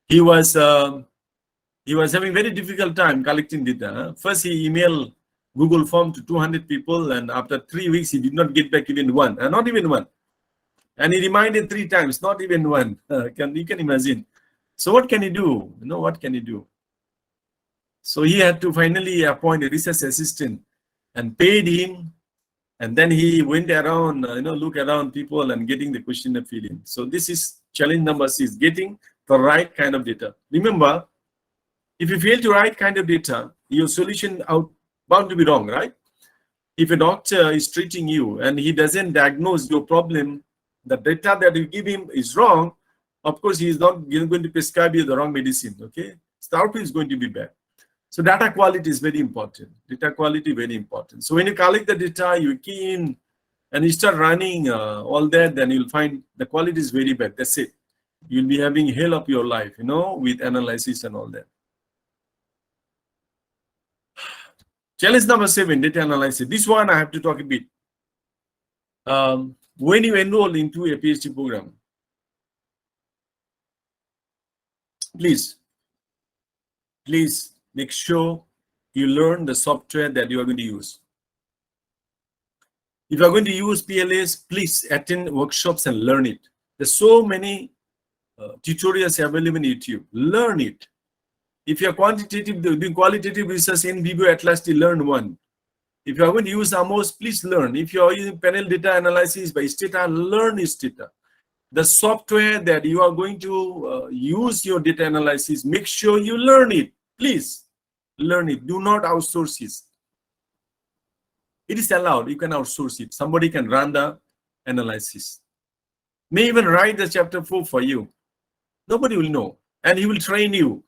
He was having very difficult time collecting data. First, he emailed Google form to 200 people, and after 3 weeks, he did not get back even one, not even one. And he reminded 3 times, not even one. You can imagine. So what can he do? What can he do? So he had to finally appoint a research assistant and paid him. And then he went around, look around people and getting the questionnaire filled in. So this is challenge number 6, getting the right kind of data. Remember, if you fail to write kind of data, your solution out bound to be wrong, right? If a doctor is treating you and he doesn't diagnose your problem, the data that you give him is wrong, of course, he is not going to prescribe you the wrong medicine, okay? So the output is going to be bad. So data quality is very important. Data quality, very important. So when you collect the data, you key in and you start running all that, then you'll find the quality is very bad. That's it. You'll be having hell of your life, with analysis and all that. Challenge number 7, data analysis. This one I have to talk a bit. When you enroll into a PhD program, please make sure you learn the software that you are going to use. If you are going to use PLS, please attend workshops and learn it. There's so many tutorials available on YouTube. Learn it. If you are doing qualitative research in vivo, at least you learn one. If you are going to use Amos, please learn. If you are using panel data analysis by Stata, learn Stata. The software that you are going to use your data analysis, make sure you learn it. Please learn it. Do not outsource it. It is allowed. You can outsource it. Somebody can run the analysis. May even write the chapter 4 for you. Nobody will know. And he will train you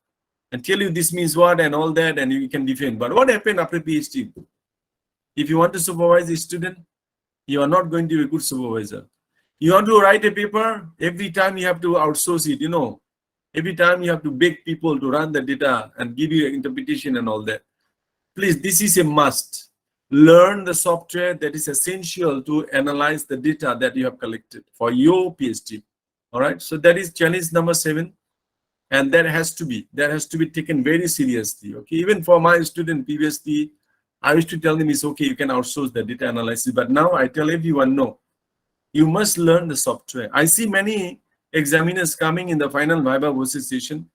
and tell you this means what and all that, and you can defend. But what happened after PhD? If you want to supervise a student, you are not going to be a good supervisor. You want to write a paper, every time you have to outsource it, Every time you have to beg people to run the data and give you an interpretation and all that. Please, this is a must. Learn the software that is essential to analyze the data that you have collected for your PhD. All right, so that is challenge number 7. And that has to be taken very seriously. Okay, even for my student previously, I used to tell them it's okay, you can outsource the data analysis. But now I tell everyone, no, you must learn the software. I see many examiners coming in the final Viva versus session.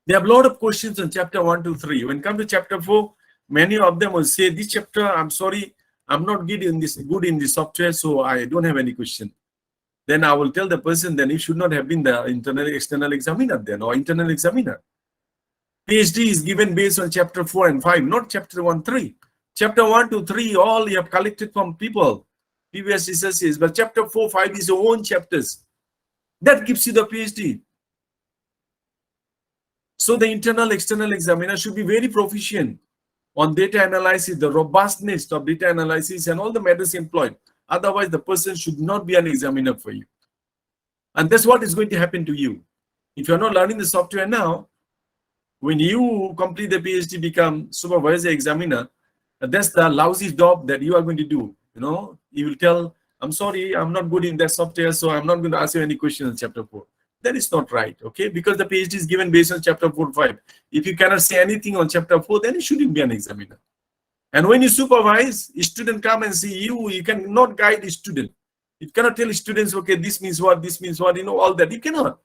They have a lot of questions on chapter 1 to 3. When come to chapter 4, many of them will say, this chapter, I'm sorry, I'm not good in this software, so I don't have any question. Then I will tell the person, then you should not have been the internal external examiner then, or internal examiner. PhD is given based on chapter 4 and 5, not chapter 1, 3. Chapter 1 to 3, all you have collected from people, previous researches, but chapter 4, 5 is your own chapters. That gives you the PhD. So the internal external examiner should be very proficient on data analysis, the robustness of data analysis and all the methods employed. Otherwise, the person should not be an examiner for you. And that's what is going to happen to you. If you're not learning the software now, when you complete the PhD, become supervisor examiner, that's the lousy job that you are going to do. You will tell, I'm sorry, I'm not good in that software, so I'm not going to ask you any questions in chapter 4. That is not right, okay? Because the PhD is given based on chapter 4, 5. If you cannot say anything on chapter 4, then you shouldn't be an examiner. And when you supervise, a student come and see you, you cannot guide a student. You cannot tell students, okay, this means what, all that. You cannot.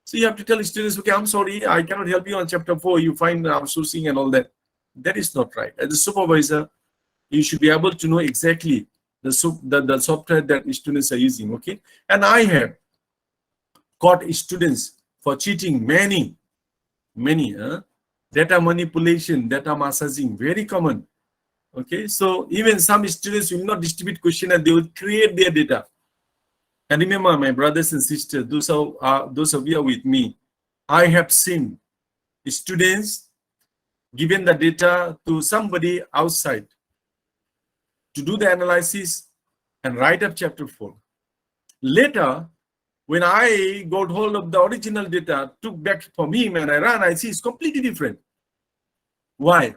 So you have to tell students, okay, I'm sorry, I cannot help you on chapter 4. You find outsourcing and all that. That is not right. As a supervisor, you should be able to know exactly the software that students are using, okay? And I have caught students for cheating many, data manipulation, data massaging, very common. Okay, so even some students will not distribute questionnaire, they will create their data. And remember, my brothers and sisters, those of you are with me, I have seen students given the data to somebody outside to do the analysis and write up chapter 4. Later, when I got hold of the original data, took back from him and I ran, I see it's completely different. Why?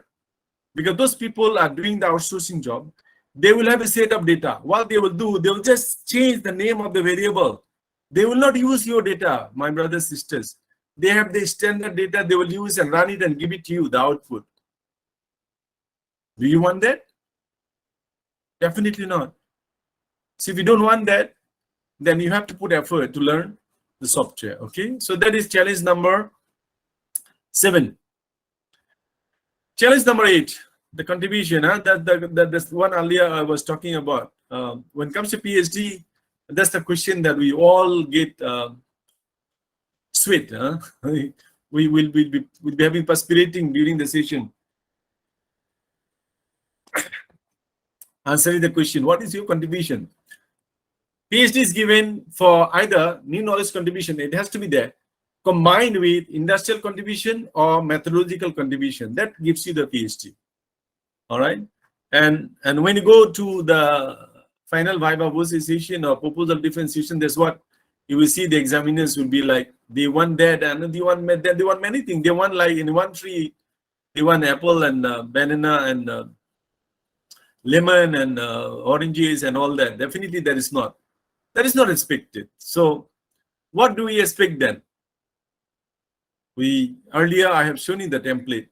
Because those people are doing the outsourcing job. They will have a set of data. What they will do, they will just change the name of the variable. They will not use your data, my brothers, sisters. They have the standard data they will use and run it and give it to you, the output. Do you want that? Definitely not. So if you don't want that, then you have to put effort to learn the software. Okay, so that is challenge number 7. Challenge number 8, the contribution. That's one earlier I was talking about. When it comes to PhD, that's the question that we all get sweat. We will be having perspirating during the session. Answering the question, what is your contribution? PhD is given for either new knowledge contribution, it has to be there, combined with industrial contribution or methodological contribution. That gives you the PhD. All right. And when you go to the final viva voce session or proposal differentiation, that's what you will see. The examiners will be like, they want that and they want that, they want many things. They want, like, in one tree, they want apple and banana and lemon and oranges and all that. Definitely that is not expected. So what do we expect then? Earlier I have shown you the template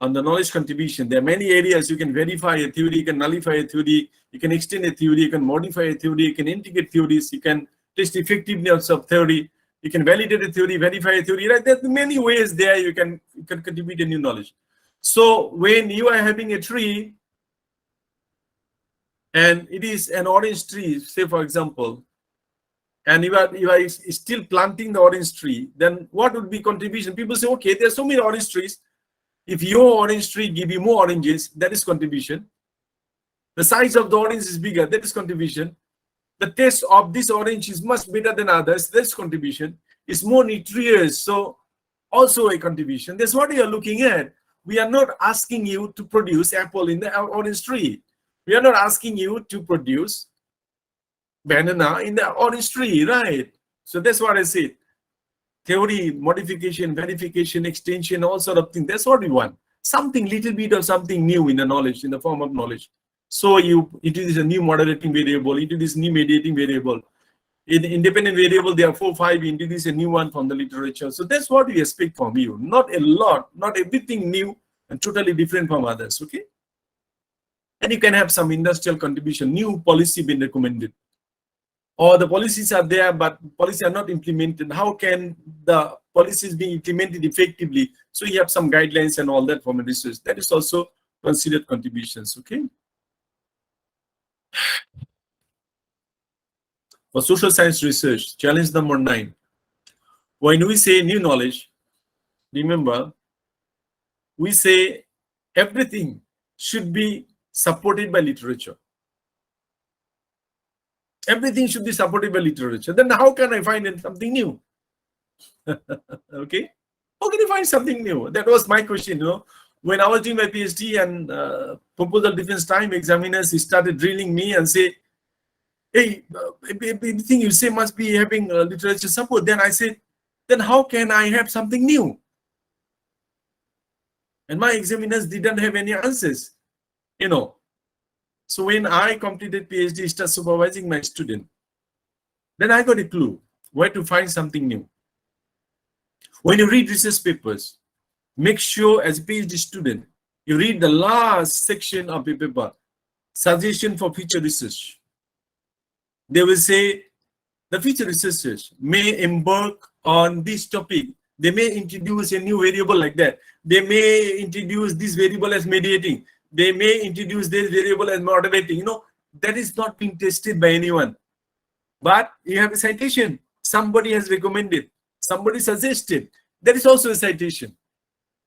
on the knowledge contribution. There are many areas you can verify a theory, you can nullify a theory, you can extend a theory, you can modify a theory, you can integrate theories, you can test effectiveness of theory, you can validate a theory, verify a theory. Right? There are many ways there you can contribute a new knowledge. So when you are having a tree and it is an orange tree, say for example, and you are still planting the orange tree, then what would be contribution? People say, okay, there's so many orange trees. If your orange tree give you more oranges, that is contribution. The size of the orange is bigger, that is contribution. The taste of this orange is much better than others, that's contribution. It's more nutritious, so also a contribution. That's what we are looking at. We are not asking you to produce apple in the orange tree. We are not asking you to produce banana in the orange tree, right? So that's what I said. Theory, modification, verification, extension, all sort of things. That's what we want. Something, little bit of something new in the knowledge, in the form of knowledge. So you introduce a new moderating variable, introduce new mediating variable. In the independent variable, there are 4, 5, you introduce a new one from the literature. So that's what we expect from you. Not a lot, not everything new and totally different from others, okay? And you can have some industrial contribution, new policy being recommended. Or the policies are there, but policies are not implemented. How can the policies be implemented effectively? So you have some guidelines and all that from a research. That is also considered contributions, okay? For social science research, challenge number 9. When we say new knowledge, remember, we say everything should be supported by literature. Everything should be supported by literature. Then how can I find something new? Okay, how can you find something new? That was my question. When I was doing my PhD and proposal defense time, examiners started drilling me and say, hey, everything you say must be having literature support. Then I said, then how can I have something new? And my examiners didn't have any answers, So when I completed PhD, started supervising my student, then I got a clue where to find something new. When you read research papers, make sure as a PhD student, you read the last section of the paper, suggestion for future research. They will say the future researchers may embark on this topic. They may introduce a new variable like that. They may introduce this variable as mediating. They may introduce this variable as moderating. That is not being tested by anyone. But you have a citation. Somebody has recommended. Somebody suggested. That is also a citation.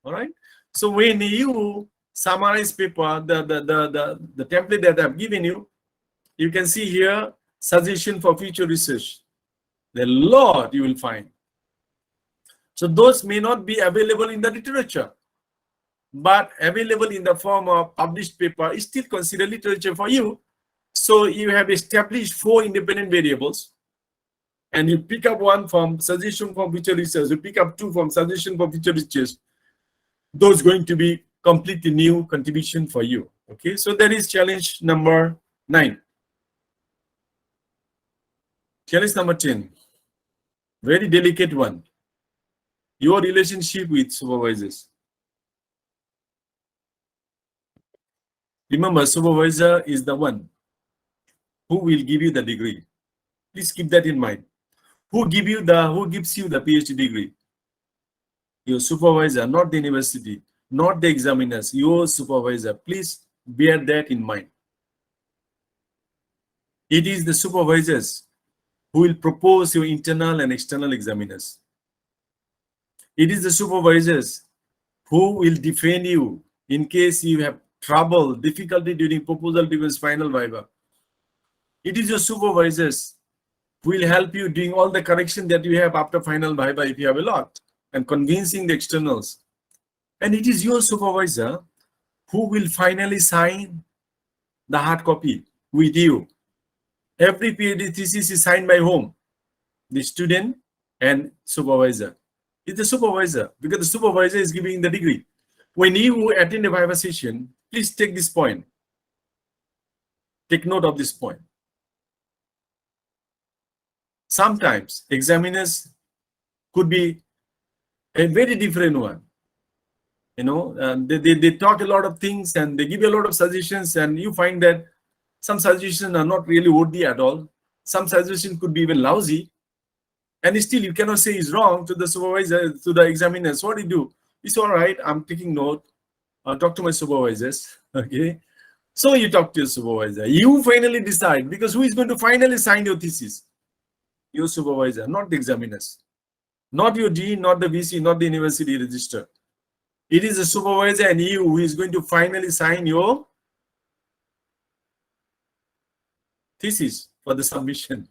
All right. So when you summarize paper, the template that I've given you, you can see here suggestion for future research. There are a lot you will find. So those may not be available in the literature, but available in the form of published paper is still considered literature for you. So you have established 4 independent variables, and you pick up one from suggestion for future research, you pick up 2 from suggestion for future research. Those going to be completely new contribution for you. Okay, so that is challenge number 9. Challenge number 10, very delicate one. Your relationship with supervisors. Remember, supervisor is the one who will give you the degree. Please keep that in mind. Who gives you the PhD degree? Your supervisor, not the university, not the examiners, your supervisor. Please bear that in mind. It is the supervisors who will propose your internal and external examiners. It is the supervisors who will defend you in case you have trouble, difficulty during proposal defense final viva. It is your supervisors who will help you doing all the correction that you have after final viva if you have a lot, and convincing the externals. And it is your supervisor who will finally sign the hard copy with you. Every PhD thesis is signed by whom? The student and supervisor. It's the supervisor, because the supervisor is giving the degree. When you attend a viva session, please take this point. Take note of this point. Sometimes examiners could be a very different one. You know, they talk a lot of things and they give you a lot of suggestions, and you find that some suggestions are not really worthy at all. Some suggestions could be even lousy. And still you cannot say it's wrong to the supervisor, to the examiners. What do you do? It's all right, I'm taking note. I'll talk to my supervisors. Okay. So you talk to your supervisor. You finally decide, because who is going to finally sign your thesis? Your supervisor, not the examiners. Not your dean, not the VC, not the university register. It is the supervisor and you who is going to finally sign your thesis for the submission.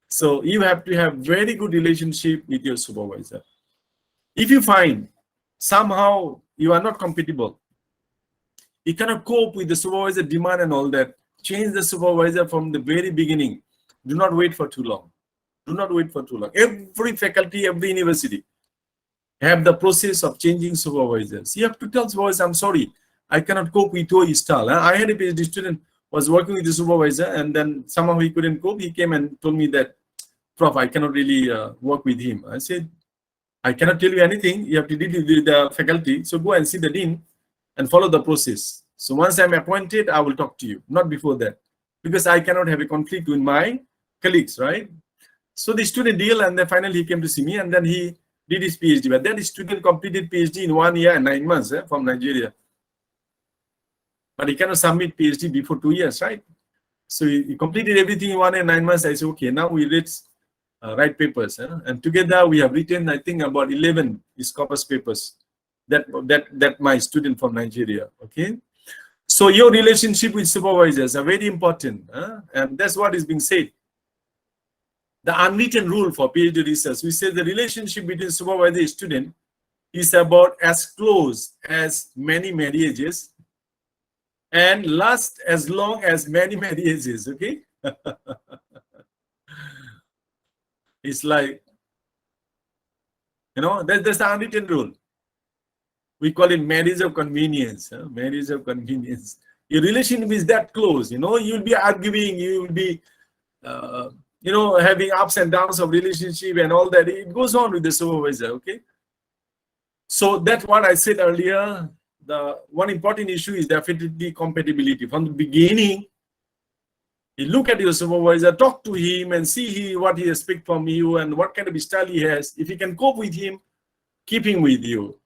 So you have to have very good relationship with your supervisor. If you find somehow you are not compatible, you cannot cope with the supervisor demand and all that, change the supervisor from the very beginning. Do not wait for too long. Do not wait for too long. Every faculty, every university have the process of changing supervisors. You have to tell supervisor, I'm sorry, I cannot cope with your style. I had a PhD student was working with the supervisor, and then somehow he couldn't cope. He came and told me that, Prof, I cannot really work with him. I said, I cannot tell you anything. You have to deal with the faculty. So go and see the dean and follow the process. So once I'm appointed, I will talk to you, not before that, because I cannot have a conflict with my colleagues, right? So the student deal, and then finally he came to see me, and then he did his PhD. But then the student completed PhD in 1 year and 9 months from Nigeria. But he cannot submit PhD before 2 years, right? So he completed everything in 1 year and 9 months. I said, okay, now we write papers. And together we have written, I think, about 11 Scopus papers that my student from Nigeria, okay? So your relationship with supervisors are very important. And that's what is being said. The unwritten rule for PhD research, we say the relationship between supervisor and student is about as close as many marriages and last as long as many marriages, okay? It's like, you know, that's the unwritten rule. We call it marriage of convenience. Marriage of convenience. Your relationship is that close, you know, you'll be arguing, you will be, you know, having ups and downs of relationship and all that. It goes on with the supervisor, okay? So that's what I said earlier. The one important issue is definitely compatibility. From the beginning, you look at your supervisor, talk to him and see what he expects from you and what kind of style he has. If you can cope with him, keep him with you.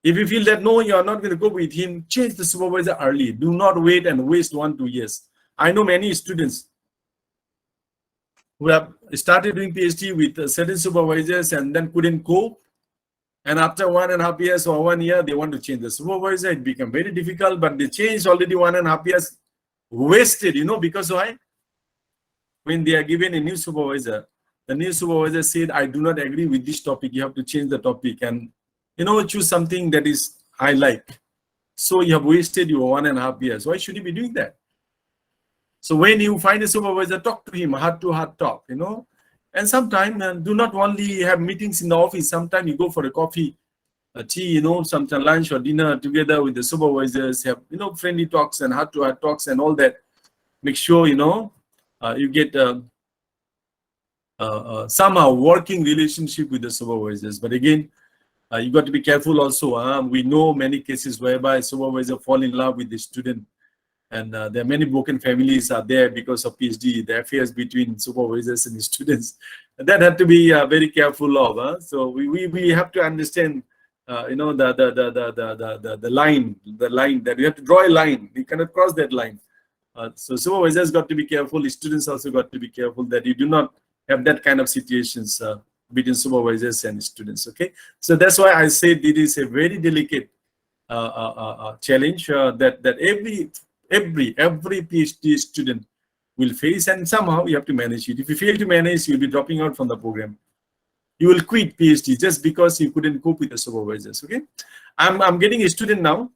If you feel that no, you are not going to cope with him, change the supervisor early. Do not wait and waste 1-2 years. I know many students who have started doing PhD with certain supervisors and then couldn't cope. And after 1.5 years or 1 year, they want to change the supervisor. It became very difficult, but they changed already 1.5 years. Wasted, you know, because why? When they are given a new supervisor, the new supervisor said, I do not agree with this topic. You have to change the topic and, you know, choose something that is I like. So you have wasted your 1.5 years. Why should you be doing that? So when you find a supervisor, talk to him, heart-to-heart talk, you know. And sometimes do not only have meetings in the office. Sometimes you go for a coffee tea, sometimes lunch or dinner together with the supervisors, have, friendly talks and heart-to-heart talks and all that. Make sure, you get somehow working relationship with the supervisors. But again, you got to be careful also. We know many cases whereby supervisor fall in love with the student, and there are many broken families are there because of PhD, the affairs between supervisors and the students. And that had to be very careful of. So we have to understand, the line that we have to draw a line. We cannot cross that line. So supervisors got to be careful. Students also got to be careful that you do not have that kind of situations between supervisors and students. Okay, so that's why I said it is a very delicate challenge that every PhD student will face, and somehow you have to manage it. If you fail to manage, you'll be dropping out from the program. You will quit PhD just because you couldn't cope with the supervisors. Okay, I'm getting a student now.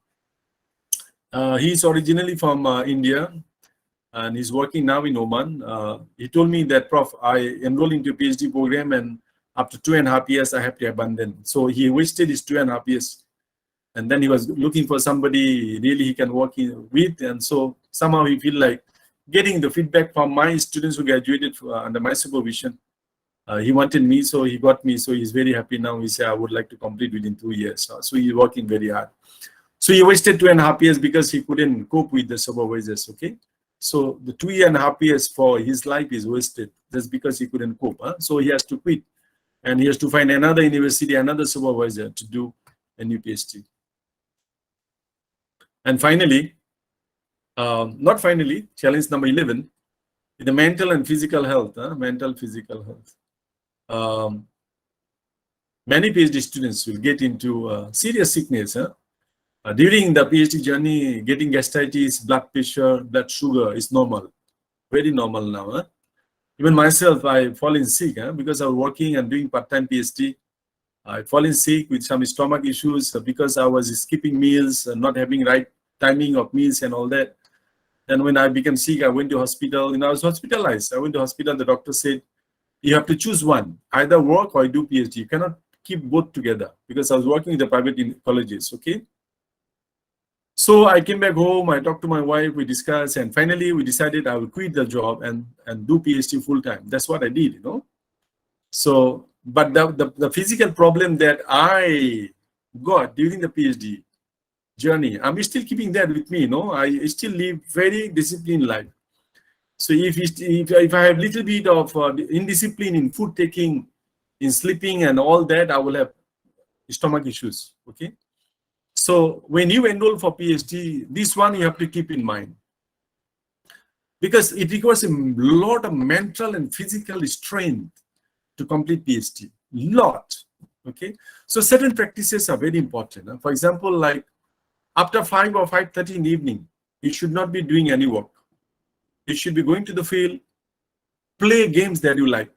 He's originally from India, and he's working now in Oman. He told me that, Prof, I enrolled into a PhD program, and after 2.5 years, I have to abandon. So he wasted his 2.5 years. And then he was looking for somebody really he can work with. And so somehow he feel like getting the feedback from my students who graduated under my supervision. He wanted me, so he got me. So he's very happy now. He said, I would like to complete within 2 years. So he's working very hard. So he wasted 2.5 years because he couldn't cope with the supervisors. Okay. So the 2.5 years for his life is wasted just because he couldn't cope. So he has to quit, and he has to find another university, another supervisor to do a new PhD. And finally, challenge number 11, the mental and physical health. Mental, physical health. Many PhD students will get into serious sickness. During the PhD journey, getting gastritis, blood pressure, blood sugar is normal, very normal now. Even myself, I fallen sick because I was working and doing part-time PhD. I fallen sick with some stomach issues because I was skipping meals and not having right timing of meals and all that. And when I became sick, I went to hospital. I was hospitalized. I went to hospital. The doctor said, you have to choose one, either work or do PhD. You cannot keep both together, because I was working in the private colleges. Okay. So I came back home, I talked to my wife, we discussed, and finally we decided I will quit the job and do PhD full time. That's what I did, So, but the physical problem that I got during the PhD journey, I'm still keeping that with me, I still live very disciplined life. So if I have little bit of indiscipline in food taking, in sleeping and all that, I will have stomach issues, okay? So when you enroll for PhD, this one you have to keep in mind, because it requires a lot of mental and physical strength to complete PhD. Lot, okay? So certain practices are very important. For example, like after 5 or 5:30 in the evening, you should not be doing any work. You should be going to the field, play games that you like,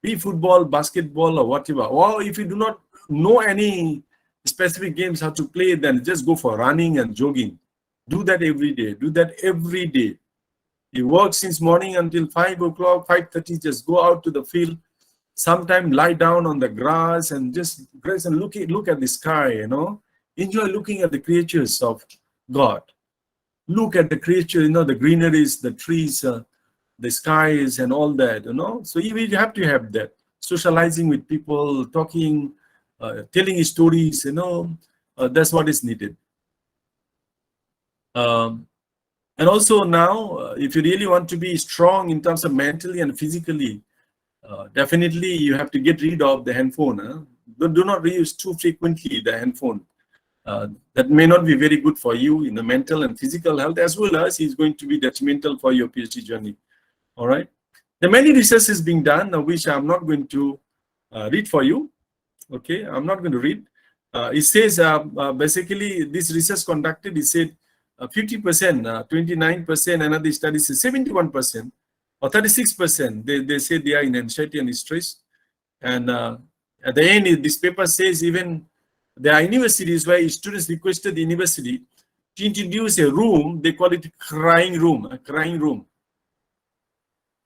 be football, basketball, or whatever. Or if you do not know any specific games how to play, then just go for running and jogging. Do that every day. Do that every day. You work since morning until 5 o'clock, 5:30, just go out to the field. Sometime lie down on the grass and just grace and look at the sky, Enjoy looking at the creatures of God. Look at the creature, the greeneries, the trees, the skies and all that, So you have to have that. Socializing with people, talking, telling stories, that's what is needed. And also now, if you really want to be strong in terms of mentally and physically, definitely you have to get rid of the handphone. Do not use too frequently the handphone. That may not be very good for you in the mental and physical health, as well as is going to be detrimental for your PhD journey. All right. There are many researches being done, which I'm not going to read for you. Okay, I'm not going to read. It says basically this research conducted, it said 50%, 29%, another study says 71% or 36%. They say they are in anxiety and stress. And at the end, this paper says even there are universities where students requested the university to introduce a room, they call it crying room, a crying room.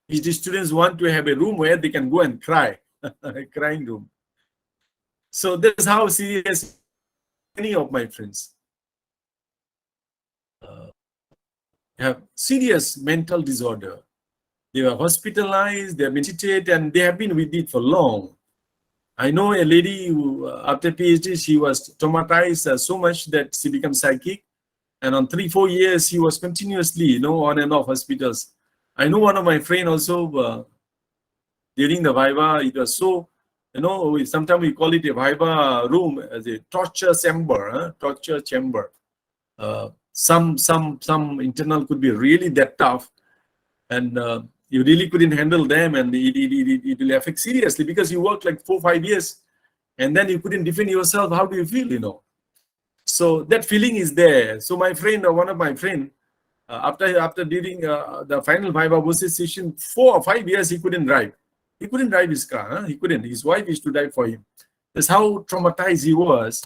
If the students want to have a room where they can go and cry, a crying room. So that's how serious many of my friends have serious mental disorder. They were hospitalized, they have been treated, and they have been with it for long. I know a lady who, after PhD, she was traumatized so much that she became psychic. And on 3-4 years, she was continuously, on and off hospitals. I know one of my friend also, during the Viva, it was so, sometimes we call it a Viva room as a torture chamber, torture chamber. Some internal could be really that tough, and you really couldn't handle them, and it will affect seriously because you worked like 4-5 years, and then you couldn't defend yourself. How do you feel? So that feeling is there. So my friend, one of my friend, after during the final Viva session, 4 or 5 years he couldn't drive. He couldn't drive his car. He couldn't. His wife used to drive for him. That's how traumatized he was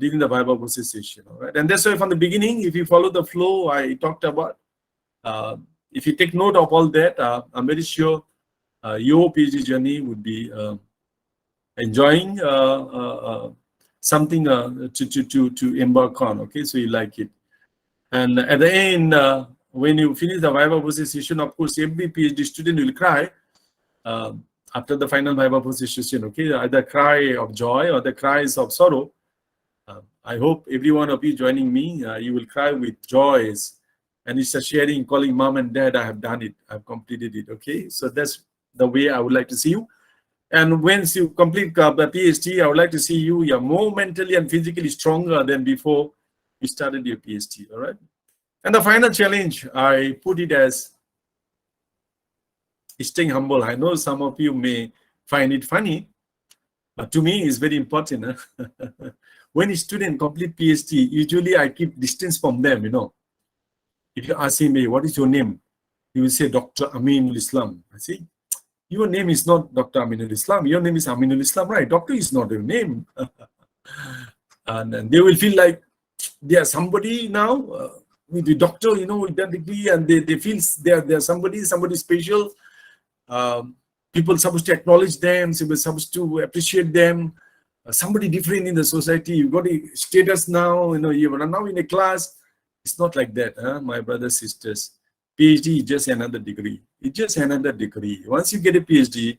during the Viva session. All right, and that's why from the beginning, if you follow the flow I talked about, if you take note of all that, I'm very sure your PhD journey would be enjoying something to embark on. Okay, so you like it, and at the end, when you finish the Viva session, of course, every PhD student will cry after the final Viva session. Okay, either cry of joy or the cries of sorrow. I hope every one of you joining me, you will cry with joys. And it's a sharing, calling mom and dad, I have done it, I've completed it. Okay, so that's the way I would like to see you. And once you complete the PhD, I would like to see you're more mentally and physically stronger than before you started your PhD. All right. And the final challenge, I put it as staying humble. I know some of you may find it funny, but to me, it's very important. When a student complete PhD, usually I keep distance from them. If you ask him, hey, what is your name? He will say, Dr. Aminul Islam. I say, your name is not Dr. Aminul Islam. Your name is Aminul Islam, right? Doctor is not your name. And they will feel like they are somebody now with the doctor, with that degree, and they feel they're somebody special. People supposed to acknowledge them, supposed to appreciate them. Somebody different in the society. You got a status now, you are now in a class. It's not like that, my brothers, sisters. PhD is just another degree. It's just another degree. Once you get a PhD,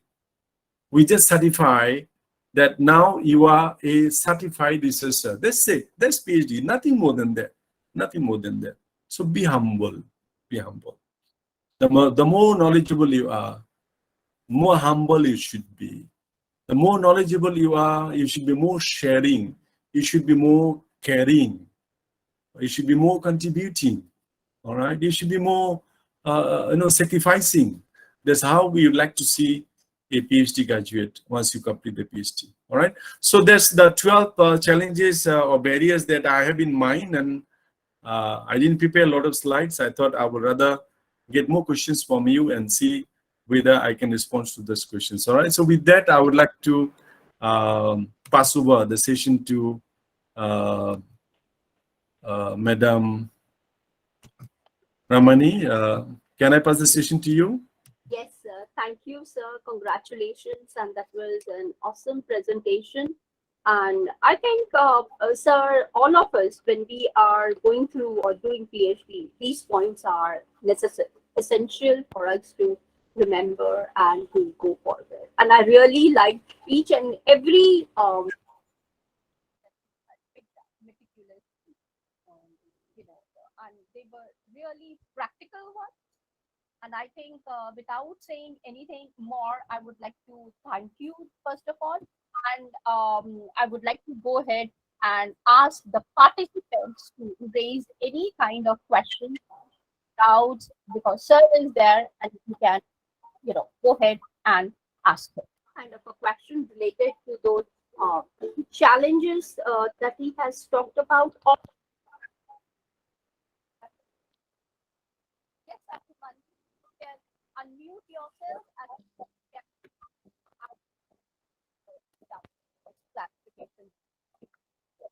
we just certify that now you are a certified researcher. That's it. That's PhD. Nothing more than that. Nothing more than that. So be humble. Be humble. The more knowledgeable you are, more humble you should be. The more knowledgeable you are, you should be more sharing. You should be more caring. You should be more contributing. All right. You should be more, sacrificing. That's how we would like to see a PhD graduate once you complete the PhD. All right. So that's the 12 challenges or barriers that I have in mind, and I didn't prepare a lot of slides. I thought I would rather get more questions from you and see whether I can respond to those questions. All right. So with that, I would like to pass over the session to Madam Ramani. Can I pass the session to you? Yes, sir. Thank you, sir. Congratulations. And that was an awesome presentation. And I think, sir, all of us, when we are going through or doing PhD, these points are necessary, essential for us to remember and to go forward. And I really like each and every meticulous, and they were really practical ones. And I think without saying anything more, I would like to thank you, first of all. And I would like to go ahead and ask the participants to raise any kind of questions, doubts, because sir is there and you can, go ahead and ask him. Kind of a question related to those challenges that he has talked about. Yes, everyone, you can unmute yourself and clarification.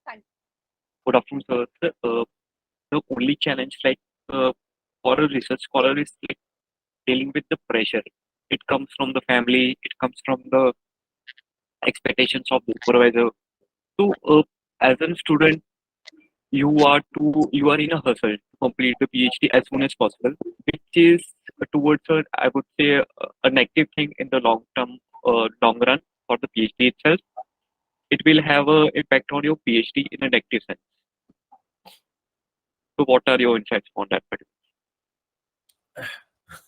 Thank you. Good afternoon, sir. The only challenge, for a research scholar, is like dealing with the pressure. It comes from the family. It comes from the expectations of the supervisor. So as a student, you are in a hustle to complete the PhD as soon as possible, which is towards I would say a negative thing in the long run for the PhD itself. It will have an impact on your PhD in a negative sense. So, what are your insights on that particular?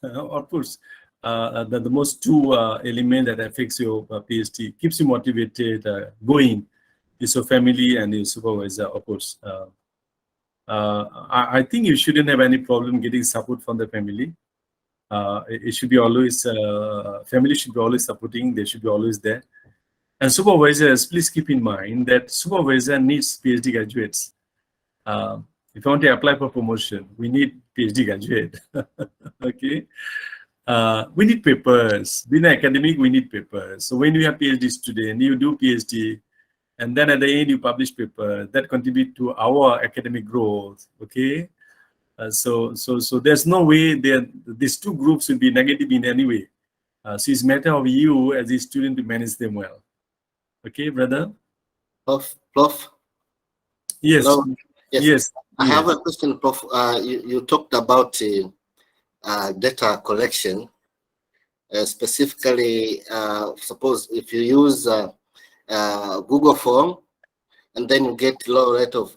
Of course, the most two element that affects your PhD, keeps you motivated, going, is your family and your supervisor, of course. I think you shouldn't have any problem getting support from the family. It should be always, family should be always supporting, they should be always there. And supervisors, please keep in mind that supervisor needs PhD graduates. If you want to apply for promotion, we need PhD graduate. Okay. We need papers. Being an academic, we need papers. So when you have PhD student, you do PhD, and then at the end you publish paper that contribute to our academic growth. Okay. So there's no way that these two groups will be negative in any way. So it's a matter of you as a student to manage them well. Okay, brother? Prof? Yes. Hello? Yes. I have a question, Prof. You talked about data collection. Specifically, suppose if you use Google form and then you get low rate of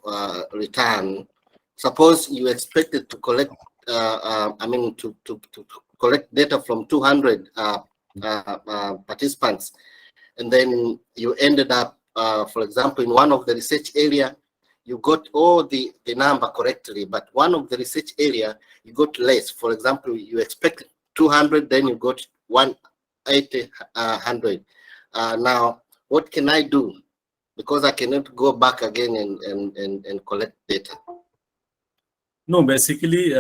return, suppose you expected to collect, to collect data from 200 participants, and then you ended up, for example, in one of the research area, you got all the number correctly, but one of the research area, you got less. For example, you expected 200, then you got 180, 100. Now, what can I do? Because I cannot go back again and collect data. No, basically,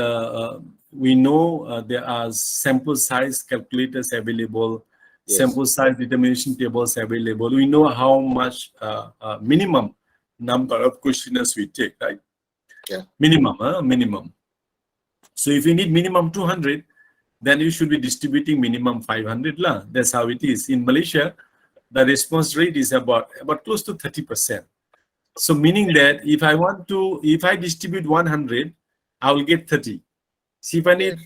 we know there are sample size calculators available, Yes. sample size determination tables available. We know how much minimum number of questionnaires we take, right? Yeah. Minimum. So if you need minimum 200, then you should be distributing minimum 500 lah. That's how it is. In Malaysia, the response rate is about close to 30%. So meaning that if I distribute 100, I will get 30. See, if I need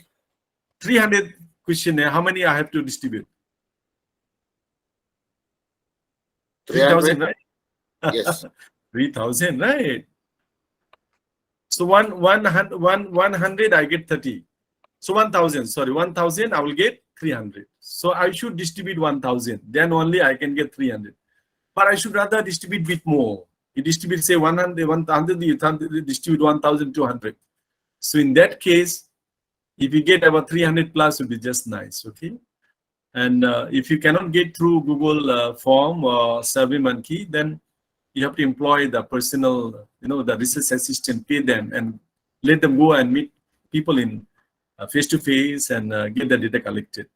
300 questionnaire, how many I have to distribute? 3,000, right? Yes. 3,000, right? So 100 I get 30. So 1,000, sorry, 1,000 I will get 300. So I should distribute 1,000. Then only I can get 300. But I should rather distribute a bit more. You distribute, say 100, you distribute 1,200. So in that case, if you get about 300 plus, would be just nice, okay? And if you cannot get through Google form or SurveyMonkey, then you have to employ the personal, the research assistant, pay them and let them go and meet people in face-to-face and get the data collected.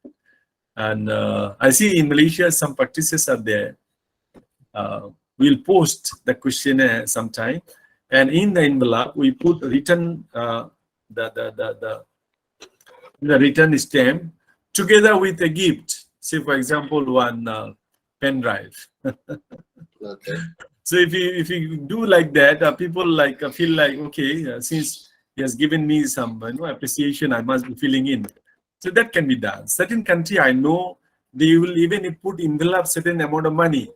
And I see in Malaysia, some practices are there. We'll post the questionnaire sometime, and in the envelope we put written the return stamp together with a gift. Say, for example, one pen drive. Okay. So if you do like that, people feel like, okay, since he has given me some appreciation, I must be filling in. So that can be done. Certain country, I know they will even put envelope certain amount of money.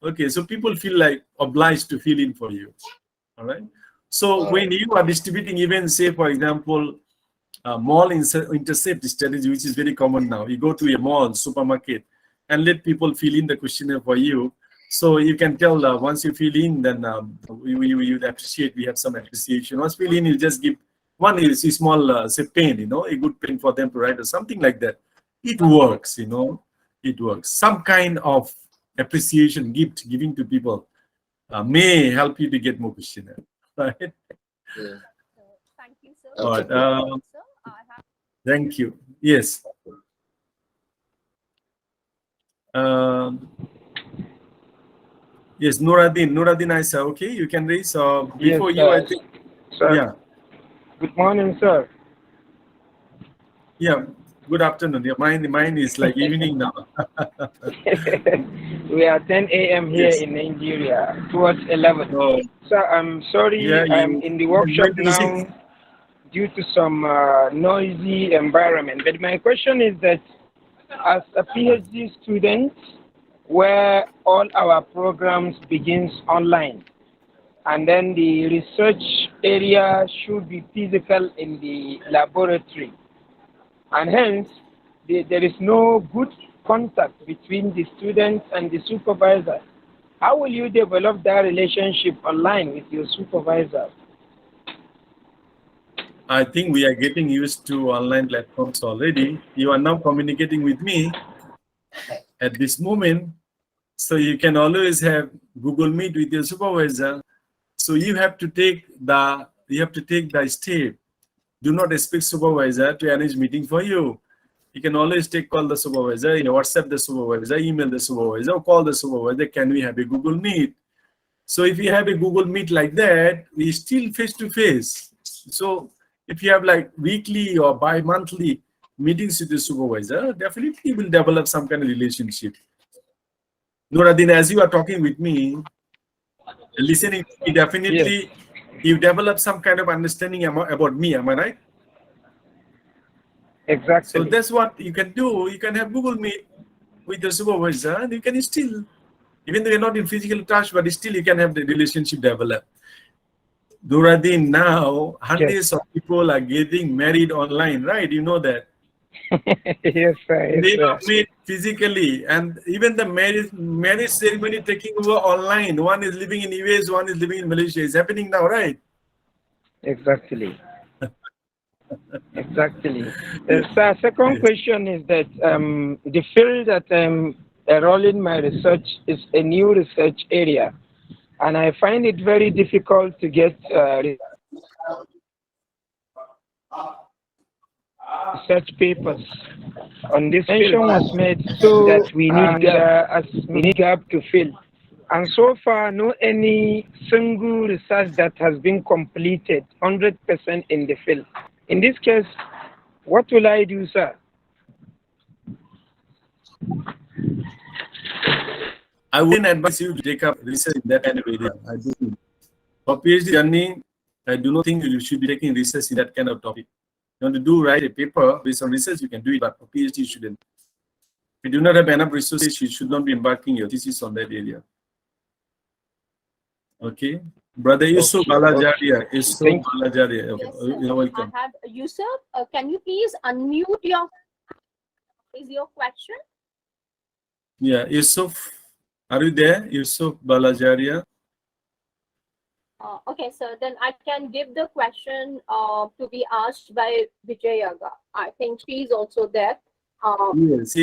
Okay, so people feel like obliged to fill in for you. All right. So when you are distributing, even say, for example, mall intercept strategy, which is very common now. You go to a mall, supermarket, and let people fill in the questionnaire for you. So you can tell once you fill in, then we would appreciate, we have some appreciation. Once fill in, you just give one is a small say pen, a good pen for them to write or something like that. It works, it works. Some kind of appreciation gift giving to people may help you to get more questionnaire. Right? Yeah. Thank you, sir. All right. Sir, I have Thank you. Yes. Yes, Nuruddin Isa, okay, you can raise. Before Yes, you, I think. Sir. Yeah. Good morning, sir. Yeah. Good afternoon. Yeah, mine is like evening now. We are 10 a.m. here Yes. in Nigeria, towards 11. So So I'm sorry, yeah, I'm you in the you're workshop going to the now sixth. due to some noisy environment. But my question is that as a PhD student, where all our programs begins online, and then the research area should be physical in the laboratory, and hence there is no good contact between the students and the supervisor. How will you develop that relationship online with your supervisor? I think we are getting used to online platforms already. You are now communicating with me at this moment, so you can always have Google Meet with your supervisor. So you have to take the step. Do not expect supervisor to arrange meeting for you. You can always call the supervisor, WhatsApp the supervisor, email the supervisor, or call the supervisor. Can we have a Google Meet? So if you have a Google Meet like that, we still face to face. So if you have like weekly or bi-monthly meetings with the supervisor, definitely you will develop some kind of relationship. Nuruddin, as you are talking with me, listening, definitely you develop some kind of understanding about me. Am I right? Exactly. So that's what you can do. You can have Google Meet with the supervisor, and you can still, even though you're not in physical touch, but still you can have the relationship develop. Nuruddin, now hundreds of people are getting married online, right? You know that. Yes, sir. Yes, They sir. not meet physically, and even the marriage ceremony taking over online. One is living in US, one is living in Malaysia. It's happening now, right? Exactly. Exactly. So second question is that the field that I'm enrolling my research is a new research area, and I find it very difficult to get research papers on this field. Mention was made that we need gap to fill, and so far no any single research that has been completed 100% in the field. In this case, what will I do, sir? I wouldn't advise you to take up research in that kind of area. I do. For PhD journey, I do not think you should be taking research in that kind of topic. You want to write a paper based on research, you can do it, but for PhD, you shouldn't. If you do not have enough resources, you should not be embarking your thesis on that area. Okay, brother Yusuf Balajaria. Yusuf Balajaria. Okay. Yes, You're welcome. I have Yusuf. Can you please unmute your? Is your question? Yeah, Yusuf, are you there? Yusuf Balajaria. Okay, so then I can give the question to be asked by Vijayaga. I think she's also there. Yes.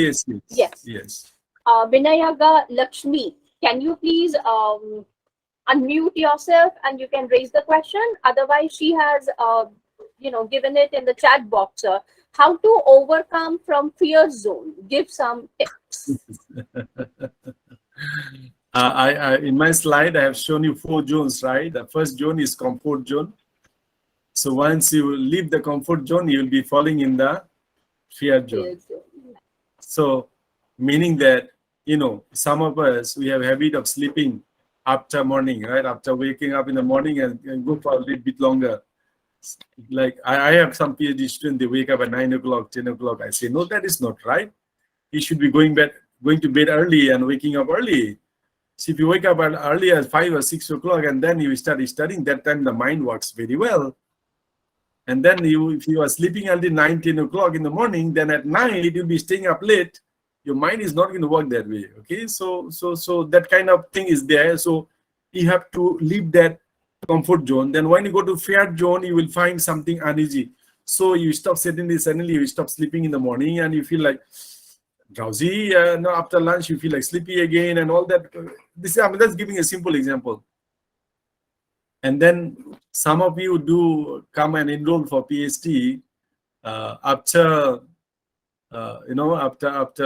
Vinayaga Lakshmi, can you please unmute yourself and you can raise the question? Otherwise, she has given it in the chat box. How to overcome from fear zone? Give some tips. I in my slide, I have shown you 4 zones, right? The first zone is comfort zone. So once you leave the comfort zone, you will be falling in the fear zone. So meaning that, some of us, we have habit of sleeping after morning, right? After waking up in the morning and go for a little bit longer. Like I have some PhD students, they wake up at 9 o'clock, 10 o'clock. I say, no, that is not right. You should be going to bed early and waking up early. So if you wake up early at 5 or 6 o'clock and then you start studying, that time the mind works very well. And then if you are sleeping until 9, 10 o'clock in the morning, then at night you'll be staying up late. Your mind is not going to work that way. Okay, so that kind of thing is there. So you have to leave that comfort zone. Then when you go to fear zone, you will find something uneasy. So you stop suddenly you stop sleeping in the morning and you feel like drowsy. After lunch you feel like sleepy again and all that. I'm just giving a simple example. And then some of you do come and enroll for PhD after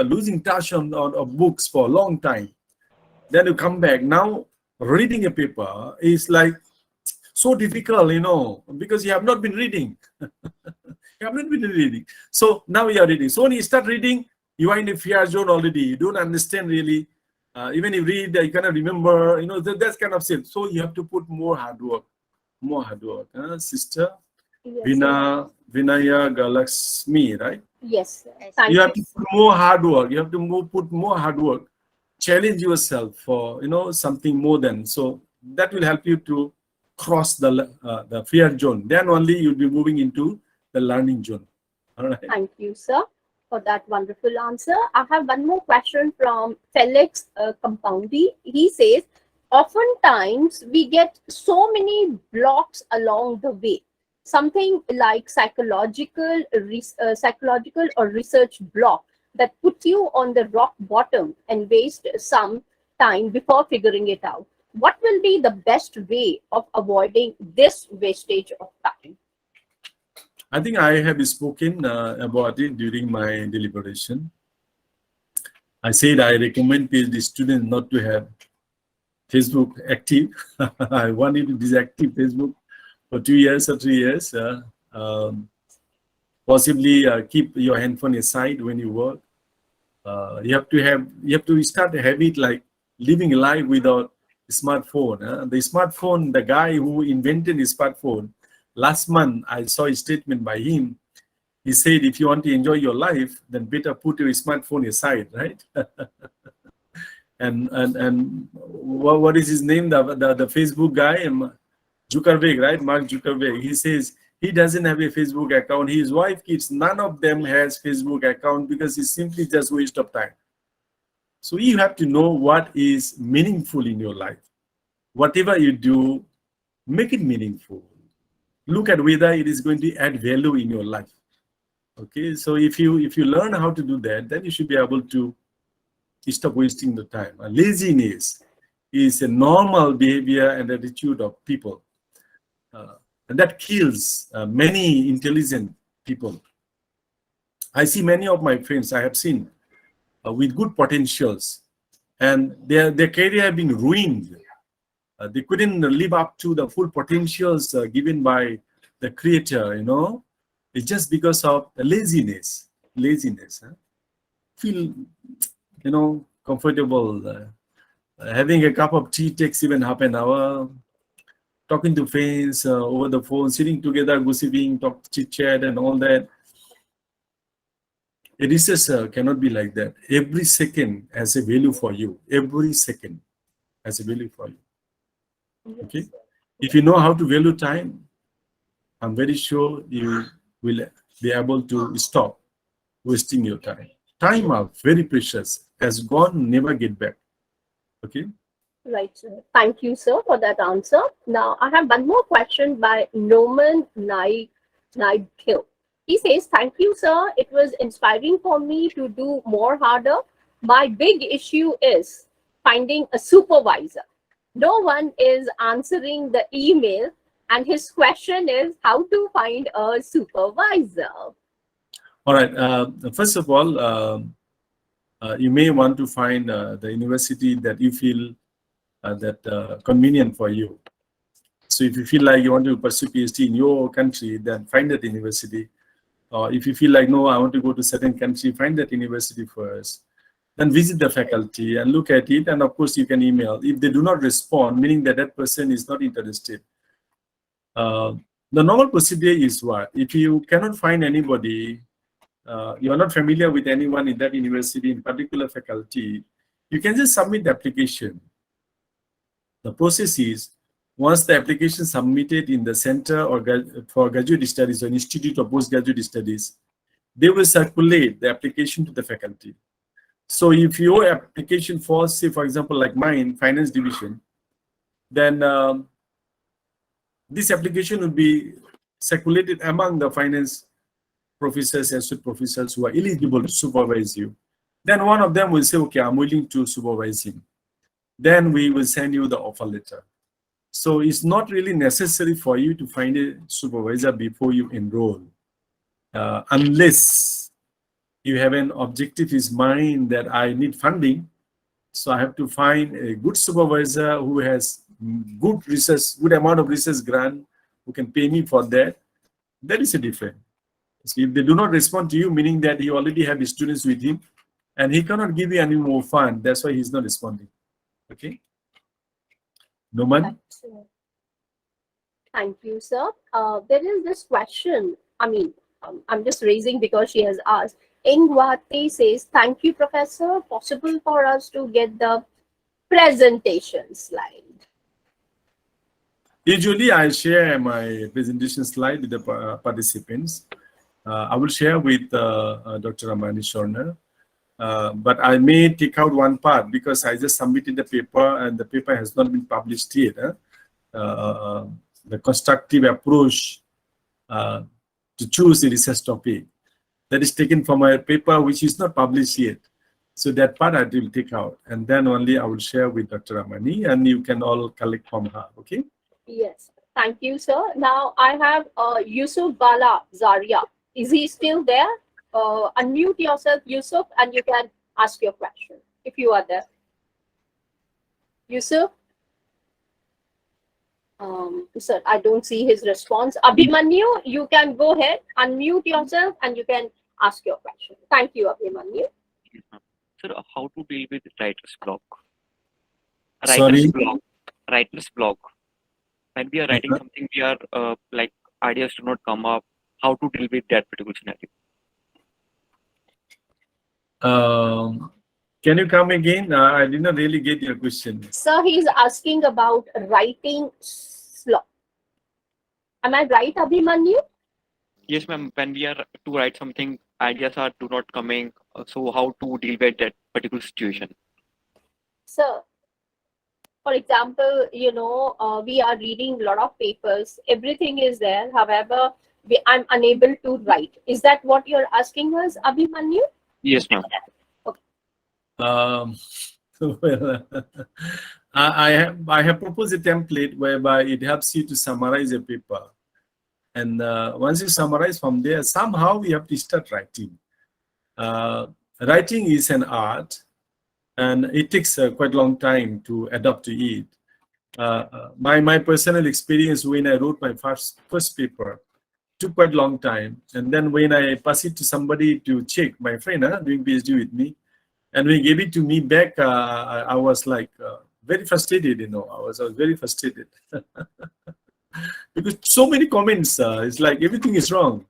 losing touch on books for a long time. Then you come back. Now reading a paper is like so difficult, because you have not been reading. You have not been reading. So now you are reading. So when you start reading, you are in a fear zone already. You don't understand really. Even if you read, you cannot remember. You know, that's kind of it. So you have to put more hard work. More hard work. Sister Yes, Vinaya Galaxmi, right? yes. Thank You you. have to put more hard work. You have to put more hard work. Challenge yourself for something more than. So that will help you to cross the fear zone. Then only you'll be moving into the learning zone. All right. Thank you, sir, for that wonderful answer. I have one more question from Felix Compoundi. He says, oftentimes we get so many blocks along the way, something like psychological or research block that puts you on the rock bottom and waste some time before figuring it out. What will be the best way of avoiding this wastage of time? I think I have spoken about it during my deliberation. I said I recommend PhD students not to have Facebook active. I want you to deactive Facebook for 2 years or 3 years. Possibly keep your handphone aside when you work. You have to start a habit like living a life without a smartphone. The smartphone, the guy who invented the smartphone, last month I saw a statement by him. He said, if you want to enjoy your life, then better put your smartphone aside, right? and what is his name? The Facebook guy, Zuckerberg, right? Mark Zuckerberg. He says he doesn't have a Facebook account. His wife keeps, none of them has Facebook account because it's simply just waste of time. So you have to know what is meaningful in your life. Whatever you do, make it meaningful. Look at whether it is going to add value in your life. Okay, so if you learn how to do that, then you should be able to stop wasting the time. Laziness is a normal behavior and attitude of people, and that kills many intelligent people. I see many of my friends I have seen with good potentials, and their career have been ruined. They couldn't live up to the full potentials given by the creator, It's just because of the laziness. Feel, comfortable. Having a cup of tea takes even half an hour. Talking to friends over the phone, sitting together, gossiping, chit chat, and all that. A researcher cannot be like that. Every second has a value for you. Every second has a value for you. Okay? If you know how to value time, I'm very sure you will be able to stop wasting your time. Time are very precious. Has gone, never get back. Okay? Right, sir. Thank you, sir, for that answer. Now, I have one more question by Norman Naidkill. He says, thank you, sir. It was inspiring for me to do more harder. My big issue is finding a supervisor. No one is answering the email, and his question is how to find a supervisor. All right. First of all, you may want to find the university that you feel that convenient for you. So if you feel like you want to pursue PhD in your country, then find that university. Or if you feel like, no, I want to go to certain country, find that university first. Then visit the faculty and look at it. And of course, you can email. If they do not respond, meaning that that person is not interested. The normal procedure is what? If you cannot find anybody, you are not familiar with anyone in that university, in particular faculty, you can just submit the application. The process is, once the application is submitted in the Center or for Graduate Studies or Institute of Postgraduate Studies, they will circulate the application to the faculty. So if your application falls, say for example, like mine, Finance Division, then this application will be circulated among the finance professors and associate professors who are eligible to supervise you. Then one of them will say, okay, I'm willing to supervise him. Then we will send you the offer letter. So it's not really necessary for you to find a supervisor before you enroll, unless you have an objective in mind that I need funding. So I have to find a good supervisor who has good research, good amount of research grant, who can pay me for that. That is a different. So if they do not respond to you, meaning that he already have his students with him, and he cannot give you any more fund. That's why he's not responding. Okay. Noman? Thank you, sir. There is this question. I mean, I'm just raising because she has asked. Ingwati says, "Thank you, Professor. Possible for us to get the presentation slide?" Usually, I share my presentation slide with the participants. I will share with Dr. Amani Shorner, but I may take out one part because I just submitted the paper and the paper has not been published yet. The constructive approach to choose a research topic that is taken from a paper which is not published yet. So that part I will take out, and then only I will share with Dr. Amani, and you can all collect from her. Okay. Yes. Thank you, sir. Now I have Yusuf Bala Zaria. Is he still there? Unmute yourself, Yusuf, and you can ask your question if you are there. Yusuf? Sir, I don't see his response. Abhimanyu, you can go ahead, unmute yourself, and you can ask your question. Thank you, Abhimanyu. Sir, how to deal with writer's block? Sorry? Writer's block. When we are writing something, we are like ideas do not come up. How to deal with that particular scenario? Can you come again? I did not really get your question. Sir, he's asking about writing slot. Am I right, Abhimanyu? Yes, ma'am. When we are to write something, ideas are do not coming. So how to deal with that particular situation? Sir, for example, you know, we are reading a lot of papers. Everything is there. However, I'm unable to write. Is that what you're asking us, Abhimanyu? Yes, ma'am. Well, I have proposed a template whereby it helps you to summarize a paper, and once you summarize from there, somehow you have to start writing. Writing is an art, and it takes quite a long time to adapt to it. My personal experience when I wrote my first paper took quite a long time, and then when I pass it to somebody to check, my friend doing PhD with me, and when he gave it to me back, I was like very frustrated. You know, I was very frustrated because so many comments. It's like everything is wrong.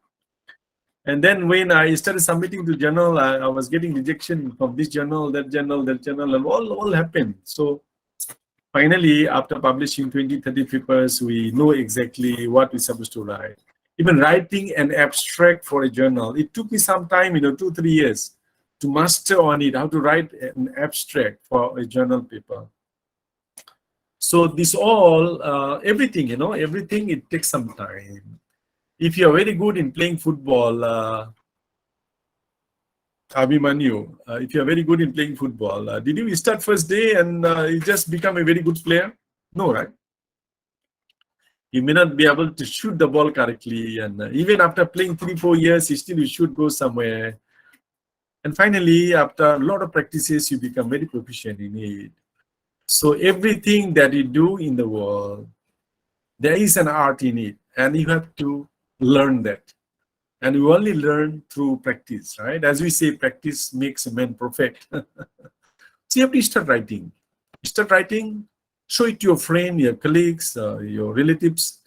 And then when I started submitting to journal, I was getting rejection from this journal, that journal, and all happened. So finally, after publishing 20, 30 papers, we know exactly what we're supposed to write. Even writing an abstract for a journal, it took me some time, 2, 3 years to master on it, how to write an abstract for a journal paper. So this all, everything, everything, it takes some time. If you're very good in playing football, Abhimanyu, if you're very good in playing football, did you start first day and you just become a very good player? No, right? You may not be able to shoot the ball correctly, and even after playing 3, 4 years, you should go somewhere. And finally, after a lot of practices, you become very proficient in it. So everything that you do in the world, there is an art in it, and you have to learn that. And you only learn through practice, right? As we say, practice makes a man perfect. So you have to start writing. Start writing, show it to your friend, your colleagues, your relatives.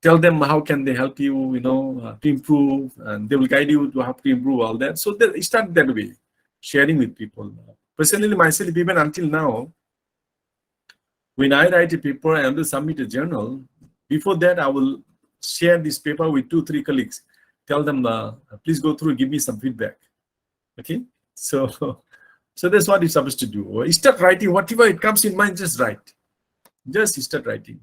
Tell them how can they help you, to improve, and they will guide you to how to improve all that. So start that way, sharing with people. Personally, myself, even until now, when I write a paper and will submit a journal, before that, I will share this paper with 2, 3 colleagues. Tell them, please go through, give me some feedback. Okay, so that's what you're supposed to do. Start writing, whatever it comes in mind, just write. Just start writing.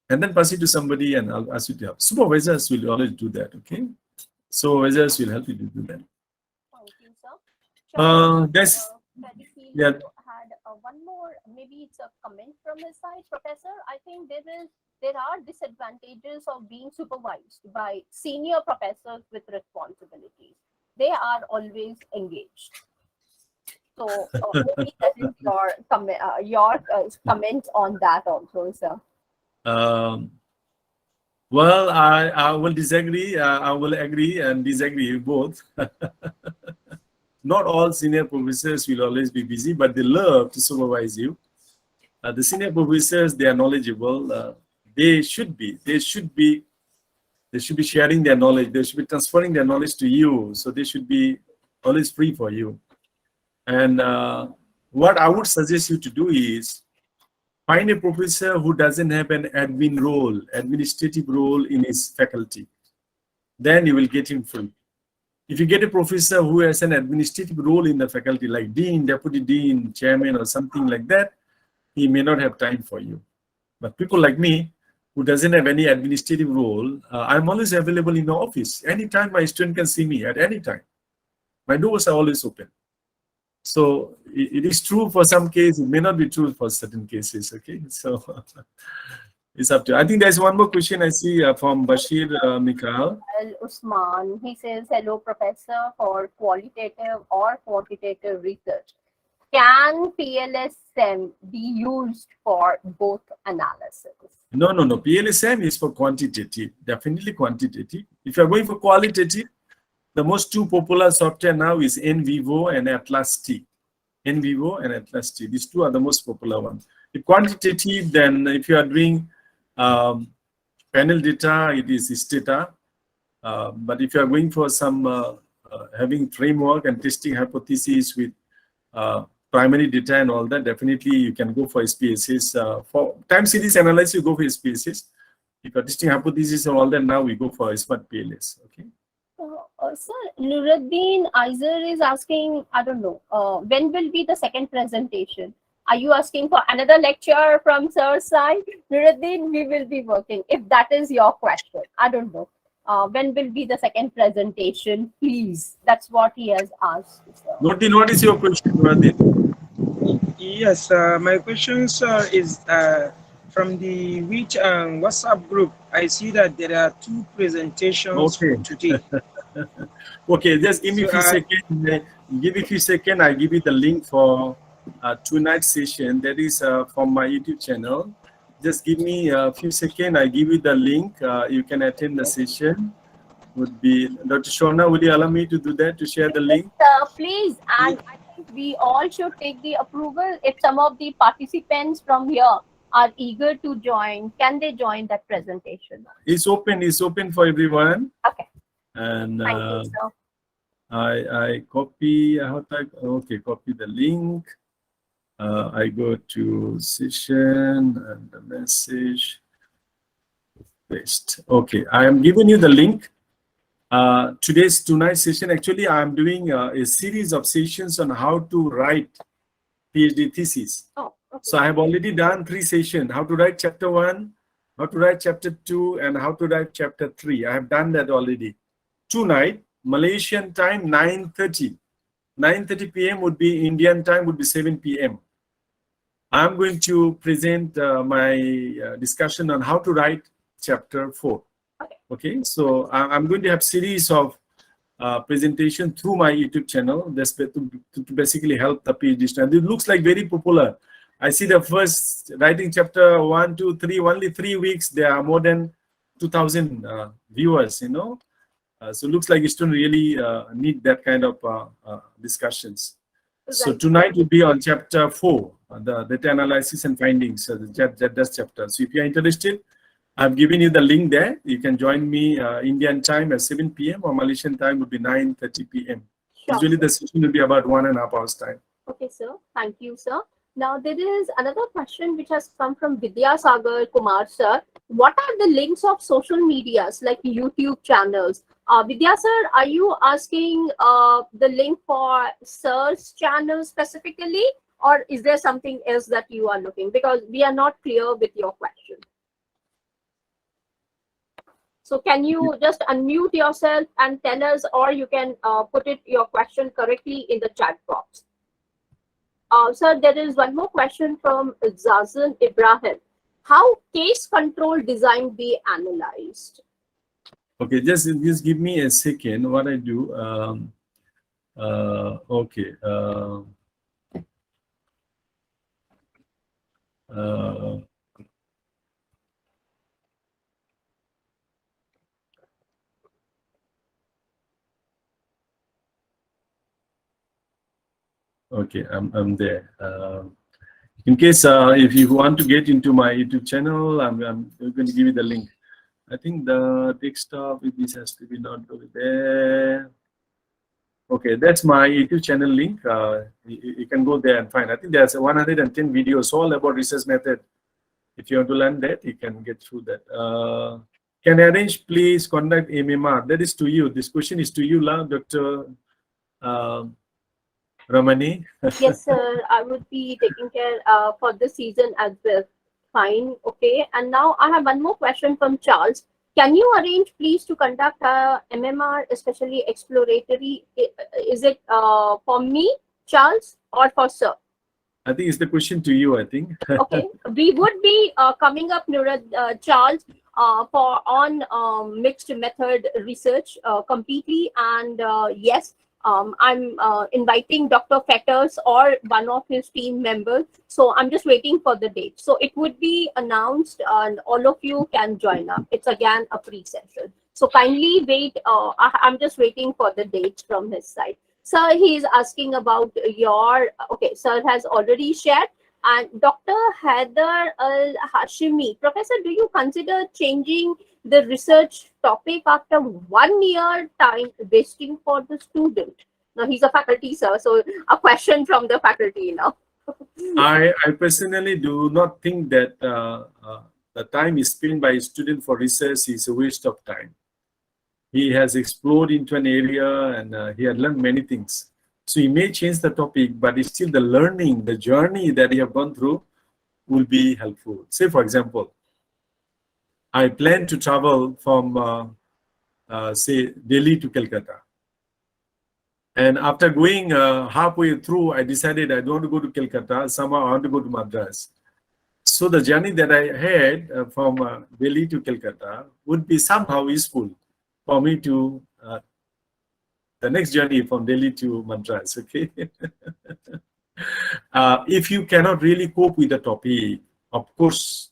And then pass it to somebody and I'll ask you to help. Supervisors will always do that, okay? Supervisors will help you to do that. Thank you, sir. Guys, yeah. Had one more, maybe it's a comment from his side, Professor. I think there are disadvantages of being supervised by senior professors with responsibilities. They are always engaged. So maybe that is your comment on that also, sir. Well, I will disagree. I will agree and disagree both. Not all senior professors will always be busy, but they love to supervise you. The senior professors, they are knowledgeable. They should be. They should be sharing their knowledge. They should be transferring their knowledge to you. So they should be always free for you. And what I would suggest you to do is find a professor who doesn't have an administrative role in his faculty. Then you will get him free. If you get a professor who has an administrative role in the faculty, like dean, deputy dean, chairman, or something like that, he may not have time for you. But people like me, who doesn't have any administrative role, I'm always available in the office. Anytime my student can see me, at any time. My doors are always open. So it is true for some cases, it may not be true for certain cases, okay? So it's up to you. I think there's one more question I see from Bashir Mikhail. Usman, he says, hello, professor, for qualitative or quantitative research. Can PLSM be used for both analysis? No. PLSM is for quantitative, definitely quantitative. If you're going for qualitative, the most two popular software now is NVivo and Atlas T. NVivo and Atlas T. These two are the most popular ones. If quantitative, then if you are doing panel data, it is Stata. But if you are going for some having framework and testing hypotheses with primary data and all that, definitely you can go for SPSS. For time series analysis, you go for SPSS. If you're testing hypotheses and all that, now we go for Smart PLS. Okay. Sir, Nuruddin Aizer is asking, I don't know, when will be the second presentation? Are you asking for another lecture from sir's side? Nuruddin, we will be working. If that is your question, I don't know. When will be the second presentation, please? That's what he has asked. Nuruddin, what is your question, Nuruddin? Yes, my question, sir, is from the which WhatsApp group. I see that there are two presentations for today. Okay, just give me a few seconds. Give me a few seconds. I give you the link for tonight's session. That is from my YouTube channel. Just give me a few seconds. I give you the link. You can attend the session. Would be Dr. Shona, would you allow me to do that, to share the link? Please, and I think we all should take the approval. If some of the participants from here are eager to join, can they join that presentation? It's open. It's open for everyone. Okay. And thank you, sir. I copy. Okay, copy the link. I go to session and the message. Paste. Okay, I am giving you the link. Tonight's session, actually, I'm doing a series of sessions on how to write PhD thesis. Oh, okay. So I have already done 3 sessions: how to write chapter 1, how to write chapter 2, and how to write chapter 3. I have done that already. Tonight, Malaysian time, 9:30. 9:30 p.m. would be Indian time, would be 7 p.m. I'm going to present my discussion on how to write chapter 4. Okay, so I'm going to have series of presentation through my YouTube channel. That's to basically help the PhD student. It looks like very popular. I see the first writing chapter 1, 2, 3, only 3 weeks. There are more than 2,000 viewers, you know. So it looks like students really need that kind of discussions. So tonight will be on chapter 4, the data analysis and findings, that chapter. So if you're interested, I've given you the link there. You can join me Indian time at 7 p.m. or Malaysian time would be 9:30 p.m. Sure, usually the session will be about 1.5 hours time. Okay, sir. Thank you, sir. Now, there is another question which has come from Vidya Sagar Kumar, sir. What are the links of social medias like YouTube channels? Vidya, sir, are you asking the link for sir's channel specifically, or is there something else that you are looking? Because we are not clear with your question. So can you just unmute yourself and tell us, or you can put your question correctly in the chat box. Sir, there is one more question from Zazan Ibrahim. How case control design be analyzed? Okay, just give me a second. What I do? Okay. Okay, I'm there. In case if you want to get into my YouTube channel, I'm going to give you the link. I think the desktop, this has to be not over there. Okay, that's my YouTube channel link. You can go there and find. I think there's 110 videos all about research method. If you want to learn that, you can get through that. Can I arrange, please conduct MMR? That is to you. This question is to you, Dr. Ramani. Yes, sir. I would be taking care for this season as well. Fine. Okay. And now I have one more question from Charles. Can you arrange, please, to conduct MMR, especially exploratory? Is it for me, Charles, or for sir? I think it's the question to you, I think. Okay. We would be coming up, Charles, for on mixed method research completely. And yes, I'm inviting Dr. Fetters or one of his team members. So I'm just waiting for the date. So it would be announced and all of you can join up. It's again a free session. So kindly wait. I'm just waiting for the dates from his side. Sir, he is asking about your, okay, sir has already shared. And Dr. Haider Al-Hashimi, Professor, do you consider changing the research topic after 1 year time wasting for the student? Now, he's a faculty, sir, so a question from the faculty now. I personally do not think that the time is spent by a student for research is a waste of time. He has explored into an area and he had learned many things. So he may change the topic, but it's still the learning, the journey that he have gone through will be helpful. Say, for example, I plan to travel from, say, Delhi to Calcutta. And after going halfway through, I decided I don't want to go to Calcutta. Somehow I want to go to Madras. So the journey that I had from Delhi to Calcutta would be somehow useful for me to the next journey from Delhi to Madras, okay? If you cannot really cope with the topic, of course,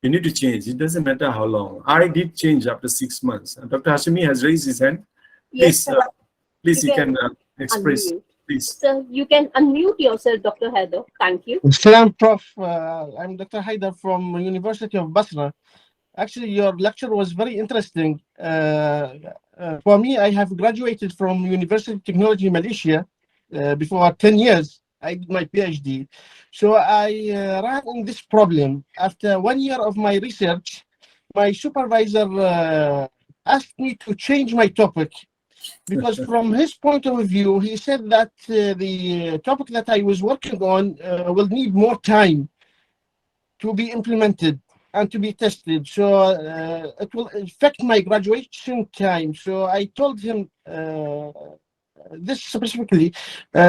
you need to change. It doesn't matter how long. I did change after 6 months. And Dr. Hashimi has raised his hand. Please, Yes, please you can express, unmute. please. Sir, you can unmute yourself, Dr. Haider. Thank you. Salam, Prof. I'm Dr. Haider from University of Basra. Actually, your lecture was very interesting. For me, I have graduated from University of Technology Malaysia before 10 years. I did my PhD. So I ran in this problem. After 1 year of my research, my supervisor asked me to change my topic because from his point of view, he said that the topic that I was working on will need more time to be implemented and to be tested. So it will affect my graduation time. So I told him this specifically.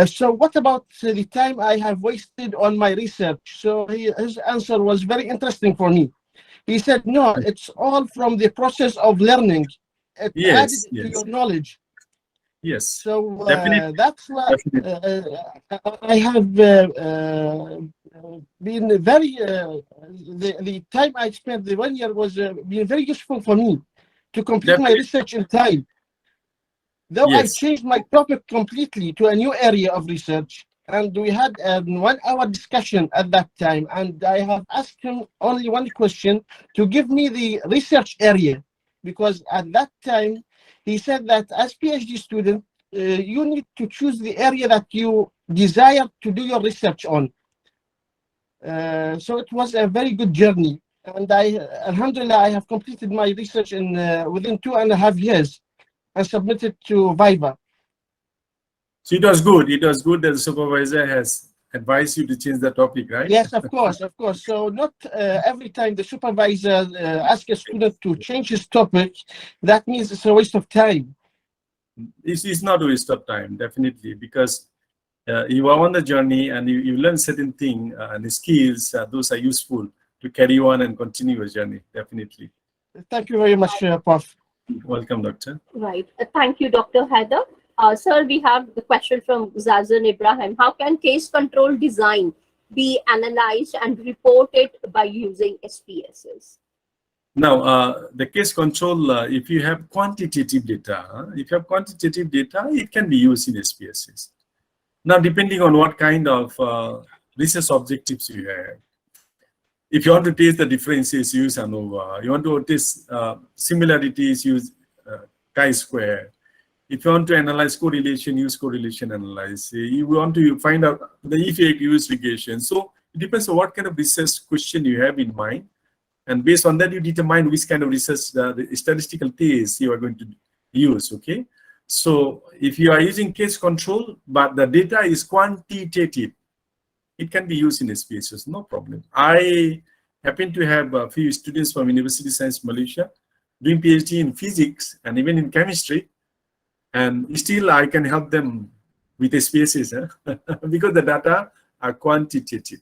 So what about the time I have wasted on my research? So his answer was very interesting for me. He said, no, it's all from the process of learning. It Yes, added to your knowledge. Yes. So Definitely. that's why I have been very, the time I spent, the 1 year was been very useful for me to complete my research in time. Though I changed my topic completely to a new area of research, and we had a 1 hour discussion at that time, and I have asked him only one question to give me the research area, because at that time, he said that as PhD student, you need to choose the area that you desire to do your research on. So it was a very good journey. And Alhamdulillah, I have completed my research in within 2.5 years and submitted to Viva. So it was good. It was good that the supervisor has advised you to change the topic, right? Yes, of course, of course. So not every time the supervisor asks a student to change his topic, that means it's a waste of time. It's not a waste of time, definitely, because you are on the journey and you learn certain things and the skills. Those are useful to carry on and continue your journey, definitely. Thank you very much, Prof. Welcome, Doctor. Right. Thank you, Dr. Haider. Sir, we have the question from Zazan Ibrahim. How can case control design be analyzed and reported by using SPSs? Now, the case control, if you have quantitative data, it can be used in SPSs. Now, depending on what kind of research objectives you have, if you want to test the differences, use ANOVA. You want to test similarities, use chi-square. If you want to analyze correlation, use correlation analysis. You want to find out the effect, use regression. So it depends on what kind of research question you have in mind. And based on that, you determine which kind of research, the statistical test you are going to use, okay? So if you are using case control, but the data is quantitative, it can be used in SPSS, no problem. I happen to have a few students from University of Science Malaysia doing PhD in physics and even in chemistry, and still I can help them with SPSS because the data are quantitative.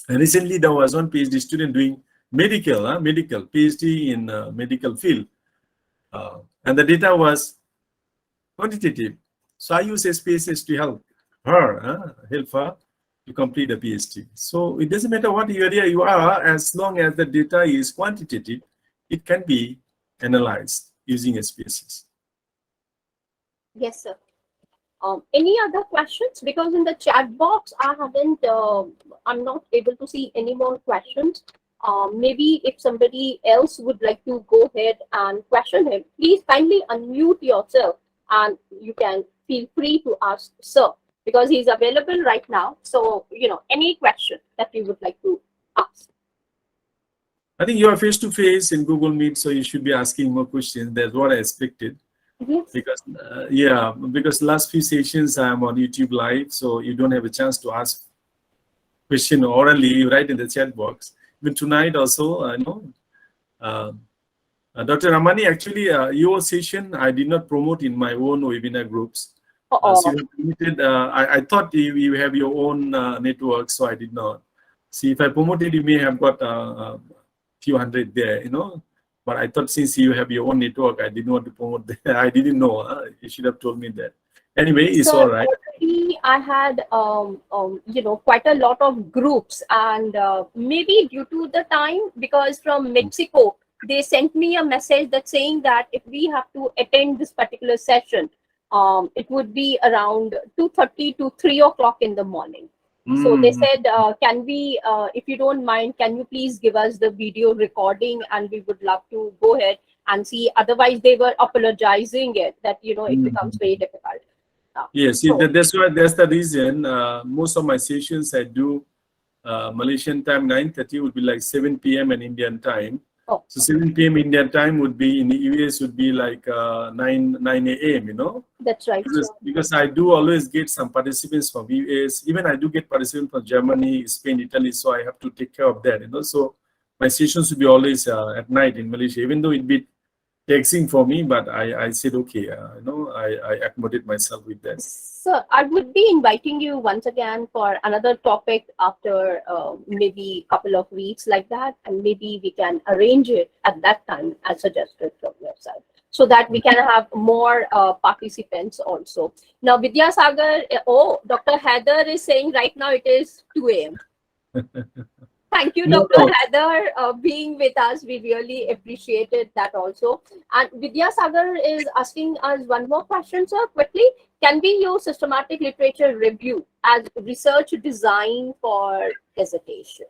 And recently there was one PhD student doing medical PhD in medical field, and the data was quantitative. So I use SPSS to help her to complete the PhD. So it doesn't matter what area you are, as long as the data is quantitative, it can be analyzed using SPSS. Yes, sir. Any other questions? Because in the chat box, I'm not able to see any more questions. Maybe if somebody else would like to go ahead and question him, please kindly unmute yourself and you can feel free to ask sir, because he's available right now. So, any question that you would like to ask. I think you are face-to-face in Google Meet, so you should be asking more questions. That's what I expected. Yes. Because because last few sessions I'm on YouTube Live, so you don't have a chance to ask question orally. You write in the chat box. Even tonight also, Dr. Ramani, actually, your session I did not promote in my own webinar groups. So you permitted, I thought you have your own network, so I did not. See, if I promoted, you may have got a few hundred there, But I thought since you have your own network, I didn't want to promote that. I didn't know. You should have told me that. Anyway, it's all right. I had, quite a lot of groups, and maybe due to the time, because from Mexico, they sent me a message that saying that if we have to attend this particular session, it would be around 2:30 to 3 o'clock in the morning. So they said, can we, if you don't mind, can you please give us the video recording, and we would love to go ahead and see. Otherwise, they were apologizing it that, it becomes very difficult. Yes, that's the reason. Most of my sessions I do Malaysian time 9:30 would be like 7 p.m. and Indian time. Oh. So 7 p.m. Indian time would be in the US would be like 9 a.m. That's right. Because I do always get some participants from US. Even I do get participants from Germany, Spain, Italy. So I have to take care of that. So my sessions would be always at night in Malaysia, even though it'd be taxing for me, but I said okay, I accommodate myself with that. So I would be inviting you once again for another topic after maybe a couple of weeks like that, and maybe we can arrange it at that time as suggested from your side, so that we can have more participants also. Now, Vidyasagar, Dr. Heather is saying right now it is 2 a.m. Thank you, Dr. Heather, being with us. We really appreciated that also. And Vidyasagar is asking us one more question, sir, quickly. Can we use systematic literature review as research design for dissertation?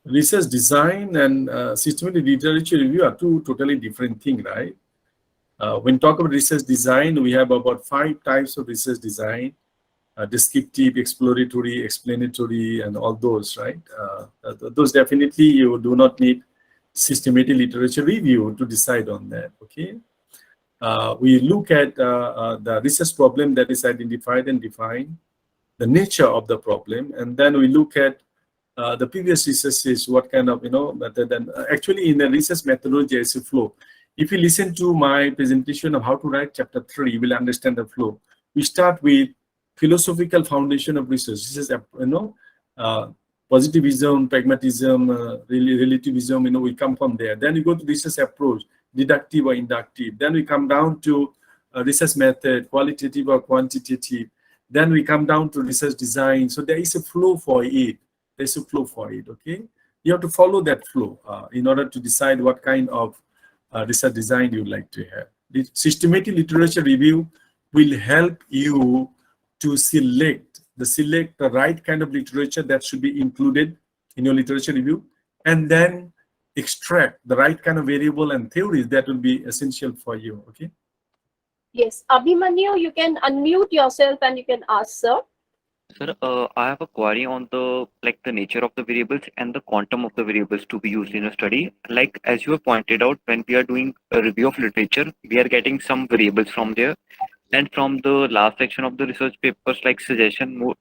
Research design and systematic literature review are two totally different things, right? When talk about research design, we have about 5 types of research design. Descriptive, exploratory, explanatory, and all those, right? Those definitely you do not need systematic literature review to decide on that, okay? We look at the research problem that is identified and defined, the nature of the problem, and then we look at the previous researches, what kind of, method. And actually in the research methodology, is a flow. If you listen to my presentation of how to write chapter 3, you will understand the flow. We start with philosophical foundation of research. This is, positivism, pragmatism, relativism, we come from there. Then we go to research approach, deductive or inductive. Then we come down to research method, qualitative or quantitative. Then we come down to research design. So there is a flow for it. There's a flow for it, okay? You have to follow that flow in order to decide what kind of research design you would like to have. The systematic literature review will help you to select the right kind of literature that should be included in your literature review, and then extract the right kind of variable and theories that will be essential for you. Okay. Yes, Abhimanyu, you can unmute yourself and you can ask, sir. Sir, I have a query on the nature of the variables and the quantum of the variables to be used in a study. Like as you have pointed out, when we are doing a review of literature, we are getting some variables from there, and from the last section of the research papers, like suggestion mode,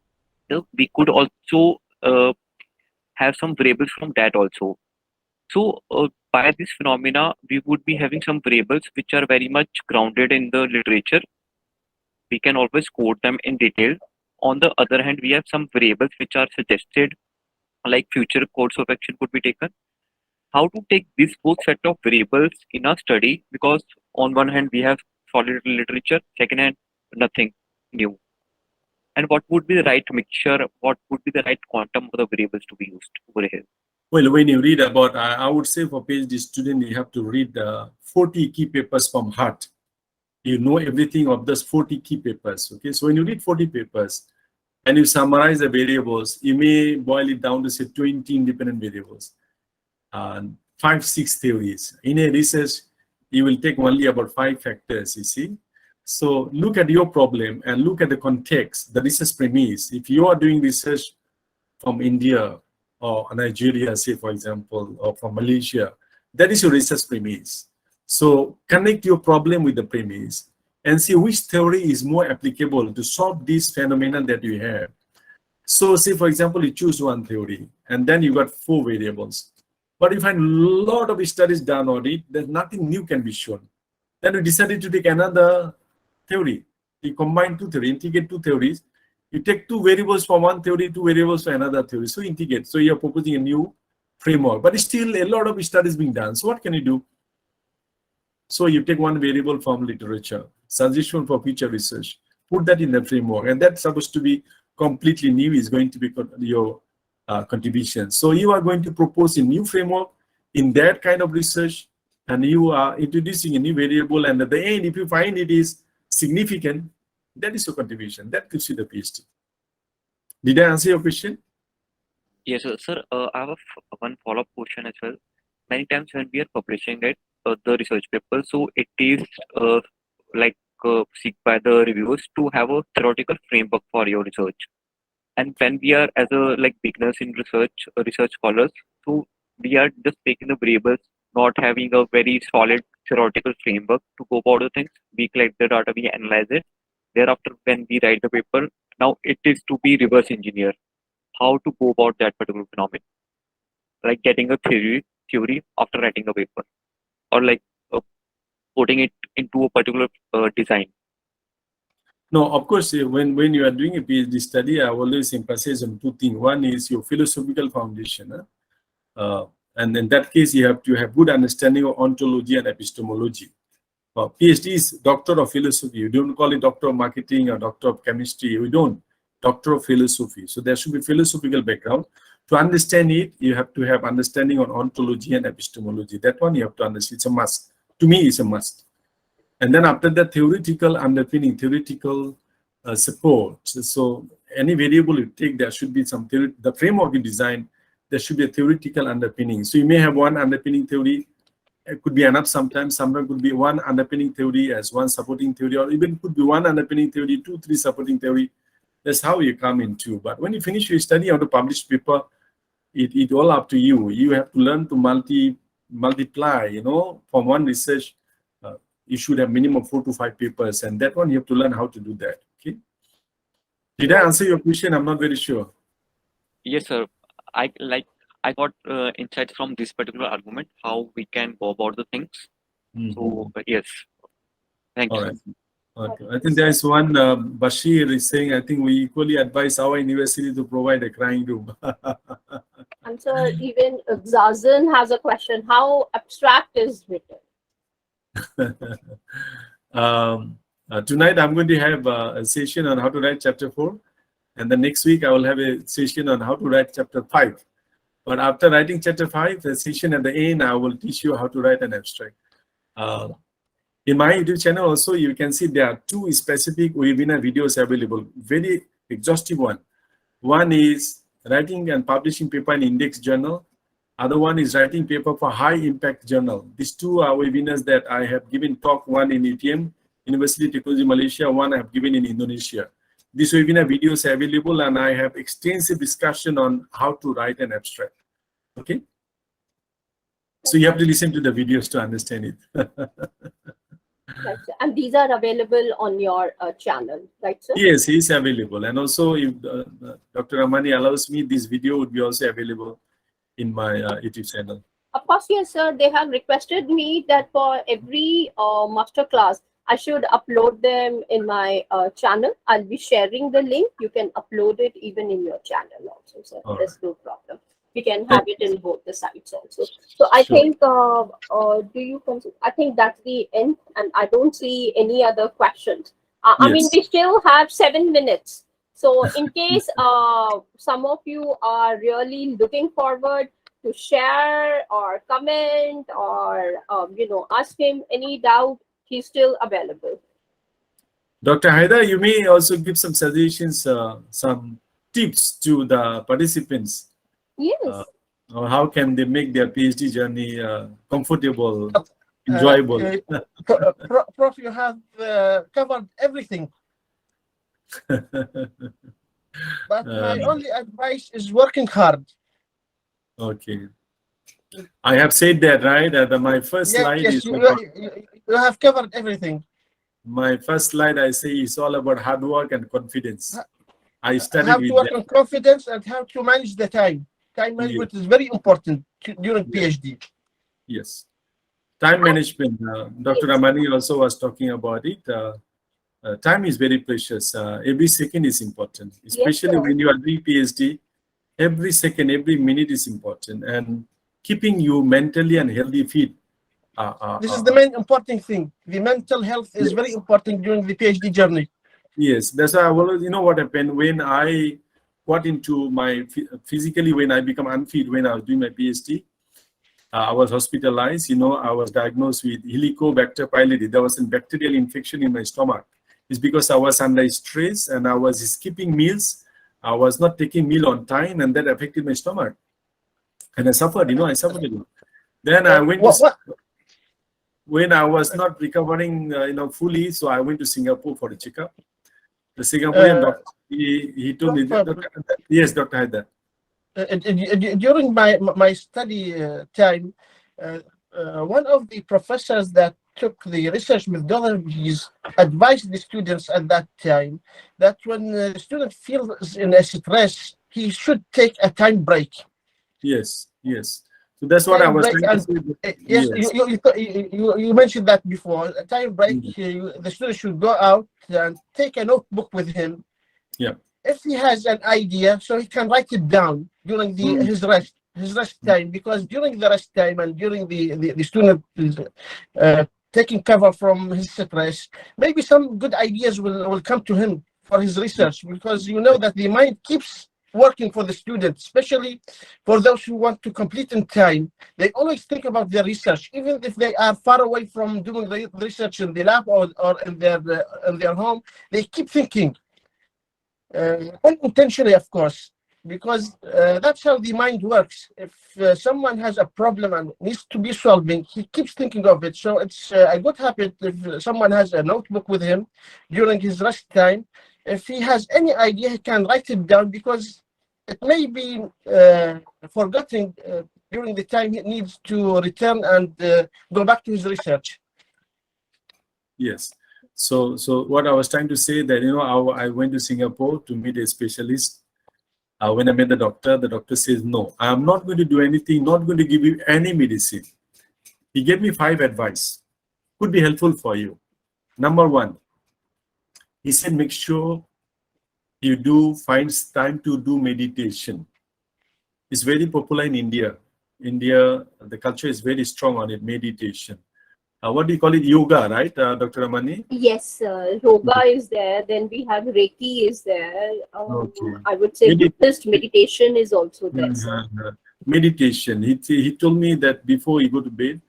we could also have some variables from that also. So by this phenomena, we would be having some variables which are very much grounded in the literature. We can always quote them in detail. On the other hand, we have some variables which are suggested, like future course of action could be taken. How to take this both set of variables in a study? Because on one hand, we have solid literature, second hand, nothing new. And what would be the right mixture? What would be the right quantum of the variables to be used over here? Well, when you read about, I would say for PhD student, you have to read 40 key papers from heart. You know everything of those 40 key papers. Okay, so when you read 40 papers and you summarize the variables, you may boil it down to say 20 independent variables, 5-6 theories. In a research, you will take only about 5 factors, you see. So look at your problem and look at the context, the research premise. If you are doing research from India or Nigeria, say for example, or from Malaysia, that is your research premise. So connect your problem with the premise and see which theory is more applicable to solve this phenomenon that you have. So say for example, you choose one theory and then you got 4 variables. But you find a lot of studies done on it, there's nothing new can be shown. Then you decided to take another theory. You combine 2 theories, integrate 2 theories. You take 2 variables from one theory, 2 variables from another theory. So integrate. So you're proposing a new framework. But still a lot of studies being done. So what can you do? So you take one variable from literature, suggestion for future research, put that in the framework, and that's supposed to be completely new, is going to be your contribution. So you are going to propose a new framework in that kind of research, and you are introducing a new variable, and at the end, if you find it is significant, that is your contribution. That gives you the PhD. Did I answer your question? Yes, sir. I have one follow-up question as well. Many times when we are publishing it, the research paper, so it is seek by the reviewers to have a theoretical framework for your research. And when we are as a beginners in research, research scholars, so we are just taking the variables, not having a very solid theoretical framework to go about the things. We collect the data, we analyze it. Thereafter, when we write the paper, now it is to be reverse engineer. How to go about that particular phenomenon? Like getting a theory after writing a paper, or putting it into a particular design. No, of course, when you are doing a PhD study, I always emphasize on 2 things. One is your philosophical foundation. And in that case, you have to have good understanding of ontology and epistemology. PhD is doctor of philosophy. You don't call it doctor of marketing or doctor of chemistry. We don't. Doctor of philosophy. So there should be philosophical background. To understand it, you have to have understanding on ontology and epistemology. That one you have to understand. It's a must. To me, it's a must. And then after that, theoretical underpinning, theoretical support. So any variable you take, there should be some theory. The framework you design, there should be a theoretical underpinning. So you may have one underpinning theory. It could be enough sometimes. Sometimes could be one underpinning theory as one supporting theory, or even could be one underpinning theory, 2, 3 supporting theory. That's how you come into. But when you finish your study or to publish paper, it all up to you. You have to learn to multiply, from one research. You should have minimum 4 to 5 papers, and that one you have to learn how to do that. Okay. Did I answer your question? I'm not very sure. Yes, sir. I got insights from this particular argument, how we can go about the things. So yes, thank you. All right. Okay. I think there is one Bashir is saying, I think we equally advise our university to provide a crying room. And so even Zazen has a question: how abstract is written? Tonight I'm going to have a session on how to write chapter 4, and the next week I will have a session on how to write chapter 5. But after writing chapter 5, the session at the end, I will teach you how to write an abstract. In my YouTube channel also, you can see there are 2 specific webinar videos available, very exhaustive one. One is writing and publishing paper in index journal. Other one is writing paper for high impact journal. These 2 are webinars that I have given talk, one in UTM, University of Technology Malaysia, one I have given in Indonesia. These webinar videos are available, and I have extensive discussion on how to write an abstract. Okay. So you have to listen to the videos to understand it. Right, sir. And these are available on your channel, right, sir? Yes, he is available. And also, if Dr. Ramani allows me, this video would be also available in my YouTube channel. Of course, yes, sir. They have requested me that for every master class, I should upload them in my channel. I'll be sharing the link. You can upload it even in your channel also, sir. All There's no problem. We can have it in both the sites also. So I Sure. think, I think that's the end, and I don't see any other questions. I mean, Yes. we still have 7 minutes. So in case some of you are really looking forward to share or comment or, ask him any doubt, he's still available. Dr. Haidar, you may also give some suggestions, some tips to the participants. Yes. Or how can they make their PhD journey comfortable, enjoyable? Prof, you have covered everything. But my only advice is working hard. Okay. I have said that, right? My first slide Yes, is you have covered everything. my first slide. I say is all about hard work and confidence. I studied How to with work them. on confidence and how to manage the time. Time management is very important during PhD. Yes. Time management. Dr. Ramani also was talking about it. Time is very precious. Every second is important, especially when you are doing PhD. Every second, every minute is important, and keeping you mentally and healthy fit. This is the main important thing. The mental health is very important during the PhD journey. Yes, that's why I will. You know what happened when I got into my physically, when I become unfit when I was doing my PhD. I was hospitalized. I was diagnosed with Helicobacter pylori. There was a bacterial infection in my stomach. It's because I was under stress and I was skipping meals. I was not taking meal on time, and that affected my stomach. And I suffered. I suffered a lot. Then I went to when I was not recovering, fully. So I went to Singapore for a checkup. The Singaporean doctor, he told me, yes, Dr. Haidar. During my study time, one of the professors that took the research methodologies advised the students at that time that when the student feels in a stress, he should take a time break. Yes. So that's what I was trying to say. Yes, you mentioned that before. A time break, the student should go out and take a notebook with him. Yeah. If he has an idea, so he can write it down during his rest time, because during the rest time and during the student is taking cover from his stress, maybe some good ideas will come to him for his research, because that the mind keeps working for the student, especially for those who want to complete in time. They always think about their research, even if they are far away from doing the research in the lab or in their home. They keep thinking, unintentionally, of course, because that's how the mind works. If someone has a problem and needs to be solving, he keeps thinking of it. So it's a good habit if someone has a notebook with him during his rest time. If he has any idea, he can write it down, because it may be forgotten during the time he needs to return and go back to his research. Yes. So what I was trying to say that, I went to Singapore to meet a specialist. When I met the doctor says, no, I am not going to do anything, not going to give you any medicine. He gave me 5 advice. Could be helpful for you. Number 1, he said, make sure you find time to do meditation. It's very popular in India. India, the culture is very strong on it, meditation. What do you call it? Yoga, right, Dr. Ramani? Yes, yoga is there. Then we have Reiki is there. Okay. I would say Buddhist meditation is also there. Sir. Meditation. He told me that before you go to bed,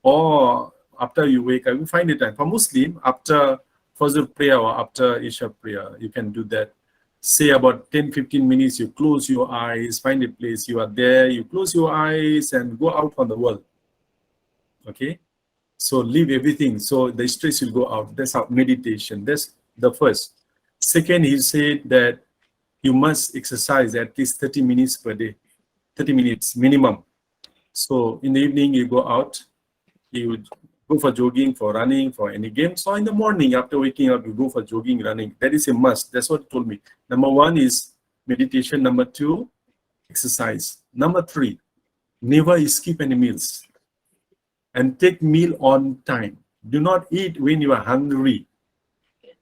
or after you wake up, you find a time. For Muslim, after Fajr prayer or after Isha prayer, you can do that. Say about 10-15 minutes, you close your eyes, find a place, you are there, you close your eyes and go out on the world. Okay? So leave everything. So the stress will go out. That's how meditation. That's the first. Second, he said that you must exercise at least 30 minutes per day. 30 minutes minimum. So in the evening, you go out, you would go for jogging, for running, for any game. So in the morning, after waking up, you go for jogging, running. That is a must. That's what he told me. Number one is meditation. Number two, exercise. Number three, never skip any meals. And take meal on time. Do not eat when you are hungry.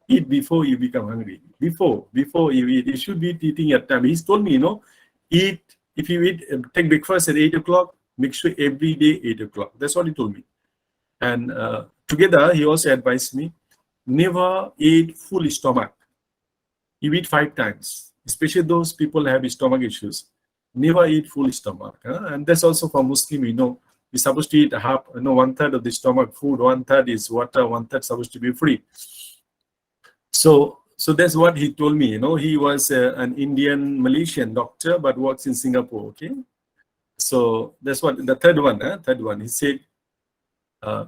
Eat before you become hungry. Before you eat, you should be eating at time. He's told me, you know, eat, if you eat, take breakfast at 8 o'clock, make sure every day 8 o'clock. That's what he told me. And together, he also advised me, never eat full stomach. You eat 5 times, especially those people who have stomach issues. Never eat full stomach. And that's also for Muslim, you know, you're supposed to eat half, you know, 1/3 of the stomach food, 1/3 is water, 1/3 supposed to be free. So that's what he told me. You know, he was an Indian Malaysian doctor, but works in Singapore. Okay, so that's what the third one. Third one, he said,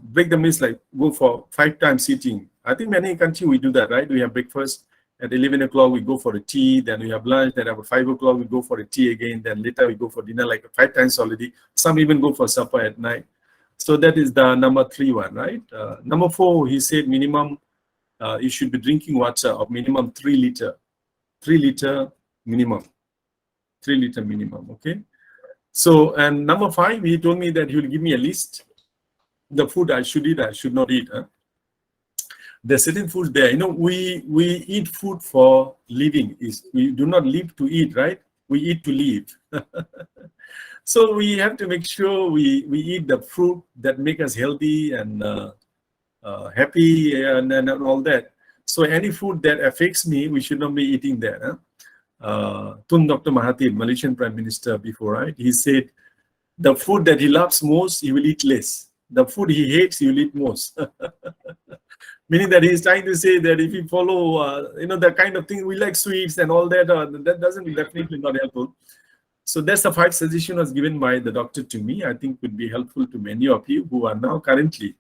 break the meals, like go for 5 times eating. I think many countries we do that, right? We have breakfast at 11 o'clock, we go for a tea, then we have lunch, then at 5 o'clock we go for a tea again, then later we go for dinner, like 5 times already. Some even go for supper at night. So that is the number 3 one, right? Number 4, he said minimum, you should be drinking water of minimum 3 liter. 3 liter minimum. 3 liter minimum, okay? So, and number 5, he told me that he will give me a list. The food I should eat, I should not eat. There's certain foods there. You know, we eat food for living. We do not live to eat, right? We eat to live. So we have to make sure we eat the fruit that make us healthy and happy and all that. So any food that affects me, we should not be eating that. Tun Dr. Mahathir, Malaysian Prime Minister before, right? He said the food that he loves most, he will eat less. The food he hates, he will eat most. Meaning that he's trying to say that if you follow, you know, the kind of thing, we like sweets and all that, that doesn't definitely not helpful. So that's the 5 suggestion was given by the doctor to me. I think would be helpful to many of you who are now currently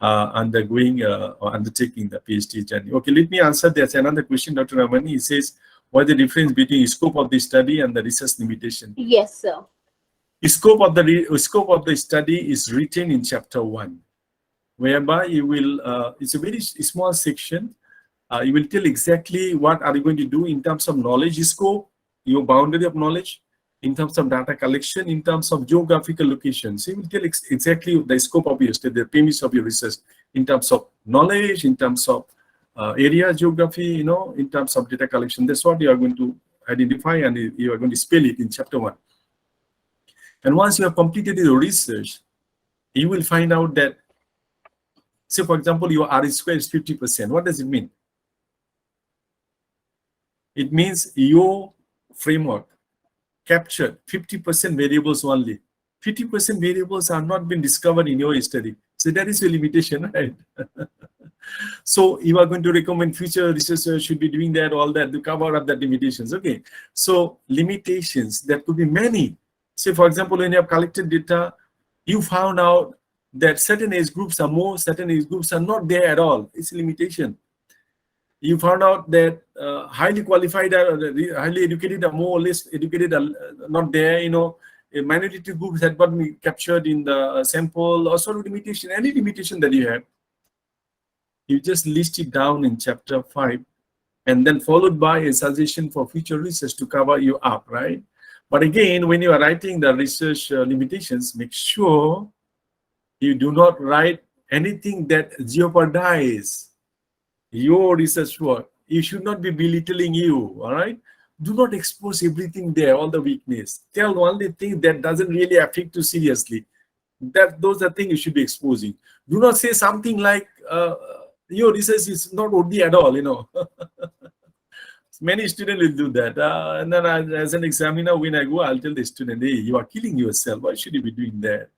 undergoing or undertaking the PhD journey. Okay, let me answer. There's another question, Dr. Ramani. He says, what is the difference between scope of the study and the research limitation? Yes, sir. Scope of the study is written in chapter 1, whereby you will, it's a very small section. You will tell exactly what are you going to do in terms of knowledge scope, your boundary of knowledge, in terms of data collection, in terms of geographical locations. You will tell exactly the scope of your study, the premise of your research, in terms of knowledge, in terms of area geography, you know, in terms of data collection. That's what you are going to identify, and you are going to spell it in chapter 1. And once you have completed your research, you will find out that, say for example, your R square is 50%. What does it mean? It means your framework captured 50% variables only. 50% variables are not been discovered in your study. So that is a limitation, right? So you are going to recommend future researchers should be doing that, all that, to cover up the limitations. Okay. So limitations, that could be many. Say, for example, when you have collected data, you found out that certain age groups are more, certain age groups are not there at all. It's a limitation. You found out that highly qualified, highly educated, are more or less educated, are not there. You know, minority groups had not been captured in the sample, or sort of limitation. Any limitation that you have, you just list it down in chapter 5, and then followed by a suggestion for future research to cover you up, right? But again, when you are writing the research limitations, make sure you do not write anything that jeopardizes your research work. You should not be belittling you, all right? Do not expose everything there, all the weakness. Tell only thing that doesn't really affect you seriously. Those are things you should be exposing. Do not say something like, your research is not OD at all, you know. Many students will do that. And then as an examiner, when I go, I'll tell the student, hey, you are killing yourself. Why should you be doing that?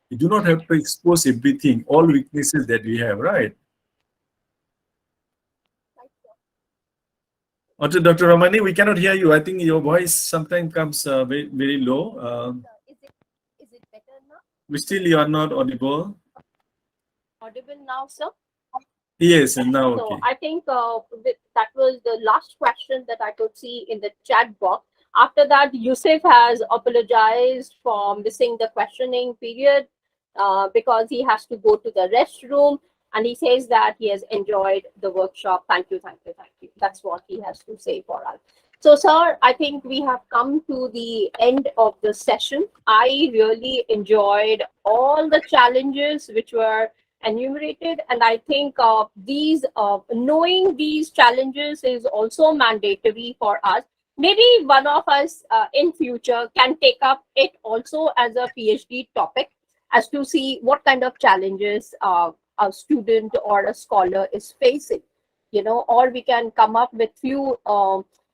You do not have to expose everything, all weaknesses that we have, right? Dr. Ramani, we cannot hear you. I think your voice sometimes comes very, very low. Is it better now? Still, you are not audible. Audible now, sir? Yes, and now So okay. I think that was the last question that I could see in the chat box. After that, Yusuf has apologized for missing the questioning period because he has to go to the restroom, and he says that he has enjoyed the workshop. Thank you, thank you, thank you. That's what he has to say for us. So, sir, I think we have come to the end of the session. I really enjoyed all the challenges which were enumerated, and I think these knowing these challenges is also mandatory for us. Maybe one of us in future can take up it also as a PhD topic, as to see what kind of challenges a student or a scholar is facing, or we can come up with few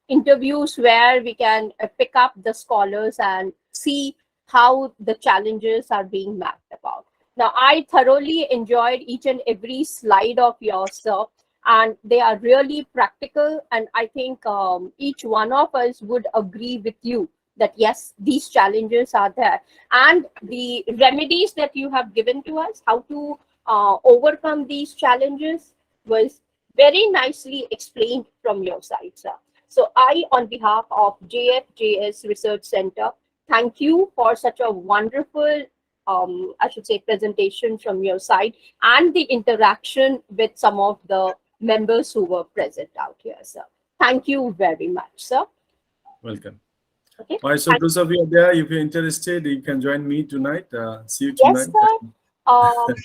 interviews where we can pick up the scholars and see how the challenges are being mapped about. Now, I thoroughly enjoyed each and every slide of yours, sir, and they are really practical. And I think each one of us would agree with you that yes, these challenges are there. And the remedies that you have given to us, how to overcome these challenges, was very nicely explained from your side, sir. So I, on behalf of JFJS Research Center, thank you for such a wonderful I should say, presentation from your side and the interaction with some of the members who were present out here, sir. Thank you very much, sir. Welcome. Okay. All right, so those of you are there, if you're interested, you can join me tonight. See you Yes, tonight. sir.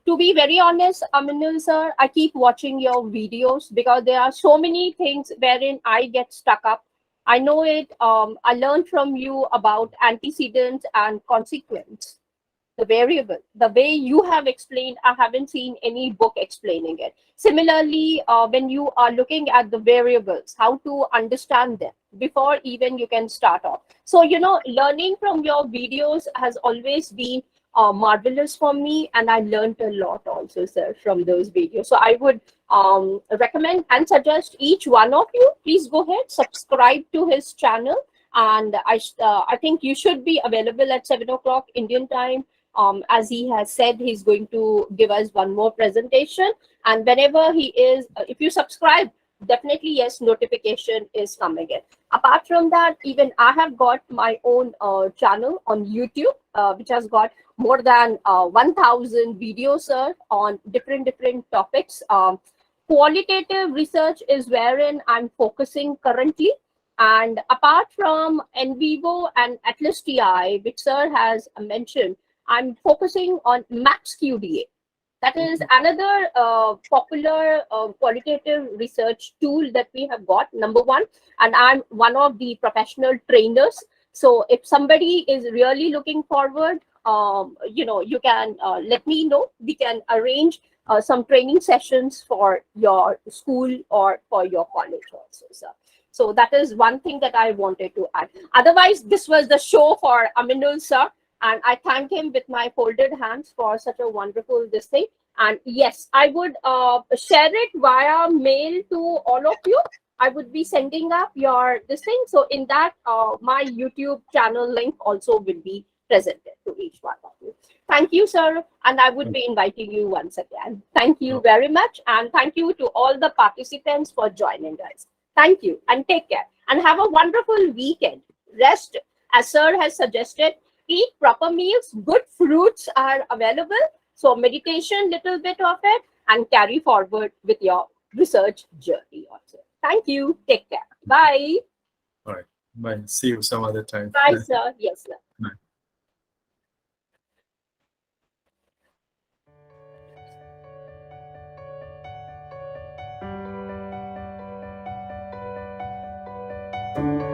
To be very honest, Aminul, sir, I keep watching your videos because there are so many things wherein I get stuck up. I know it. I learned from you about antecedents and consequence, the variable. The way you have explained, I haven't seen any book explaining it. Similarly, when you are looking at the variables, how to understand them before even you can start off. So, learning from your videos has always been marvelous for me, and I learned a lot also, sir, from those videos. So I would recommend and suggest each one of you, please go ahead, subscribe to his channel. And I think you should be available at 7 o'clock Indian time. As he has said, he's going to give us one more presentation. And whenever he is, if you subscribe, definitely, yes, notification is coming in. Apart from that, even I have got my own channel on YouTube, which has got more than 1,000 videos, sir, on different topics. Qualitative research is wherein I'm focusing currently. And apart from NVivo and Atlas TI, which sir has mentioned, I'm focusing on MaxQDA. That is another popular qualitative research tool that we have got, number one. And I'm one of the professional trainers. So if somebody is really looking forward, you can let me know. We can arrange some training sessions for your school or for your college also, sir. So that is one thing that I wanted to add. Otherwise, this was the show for Aminul, sir. And I thank him with my folded hands for such a wonderful this thing. And yes, I would share it via mail to all of you. I would be sending up your this thing. So in that, my YouTube channel link also will be presented to each one of you. Thank you, sir. And I would be inviting you once again. Thank you very much. And thank you to all the participants for joining us. Thank you and take care. And have a wonderful weekend. Rest, as sir has suggested. Eat proper meals, good fruits are available. So meditation, little bit of it, and carry forward with your research journey also. Thank you. Take care. Bye. All right. Bye. See you some other time. Bye, sir. Yes, sir. Bye.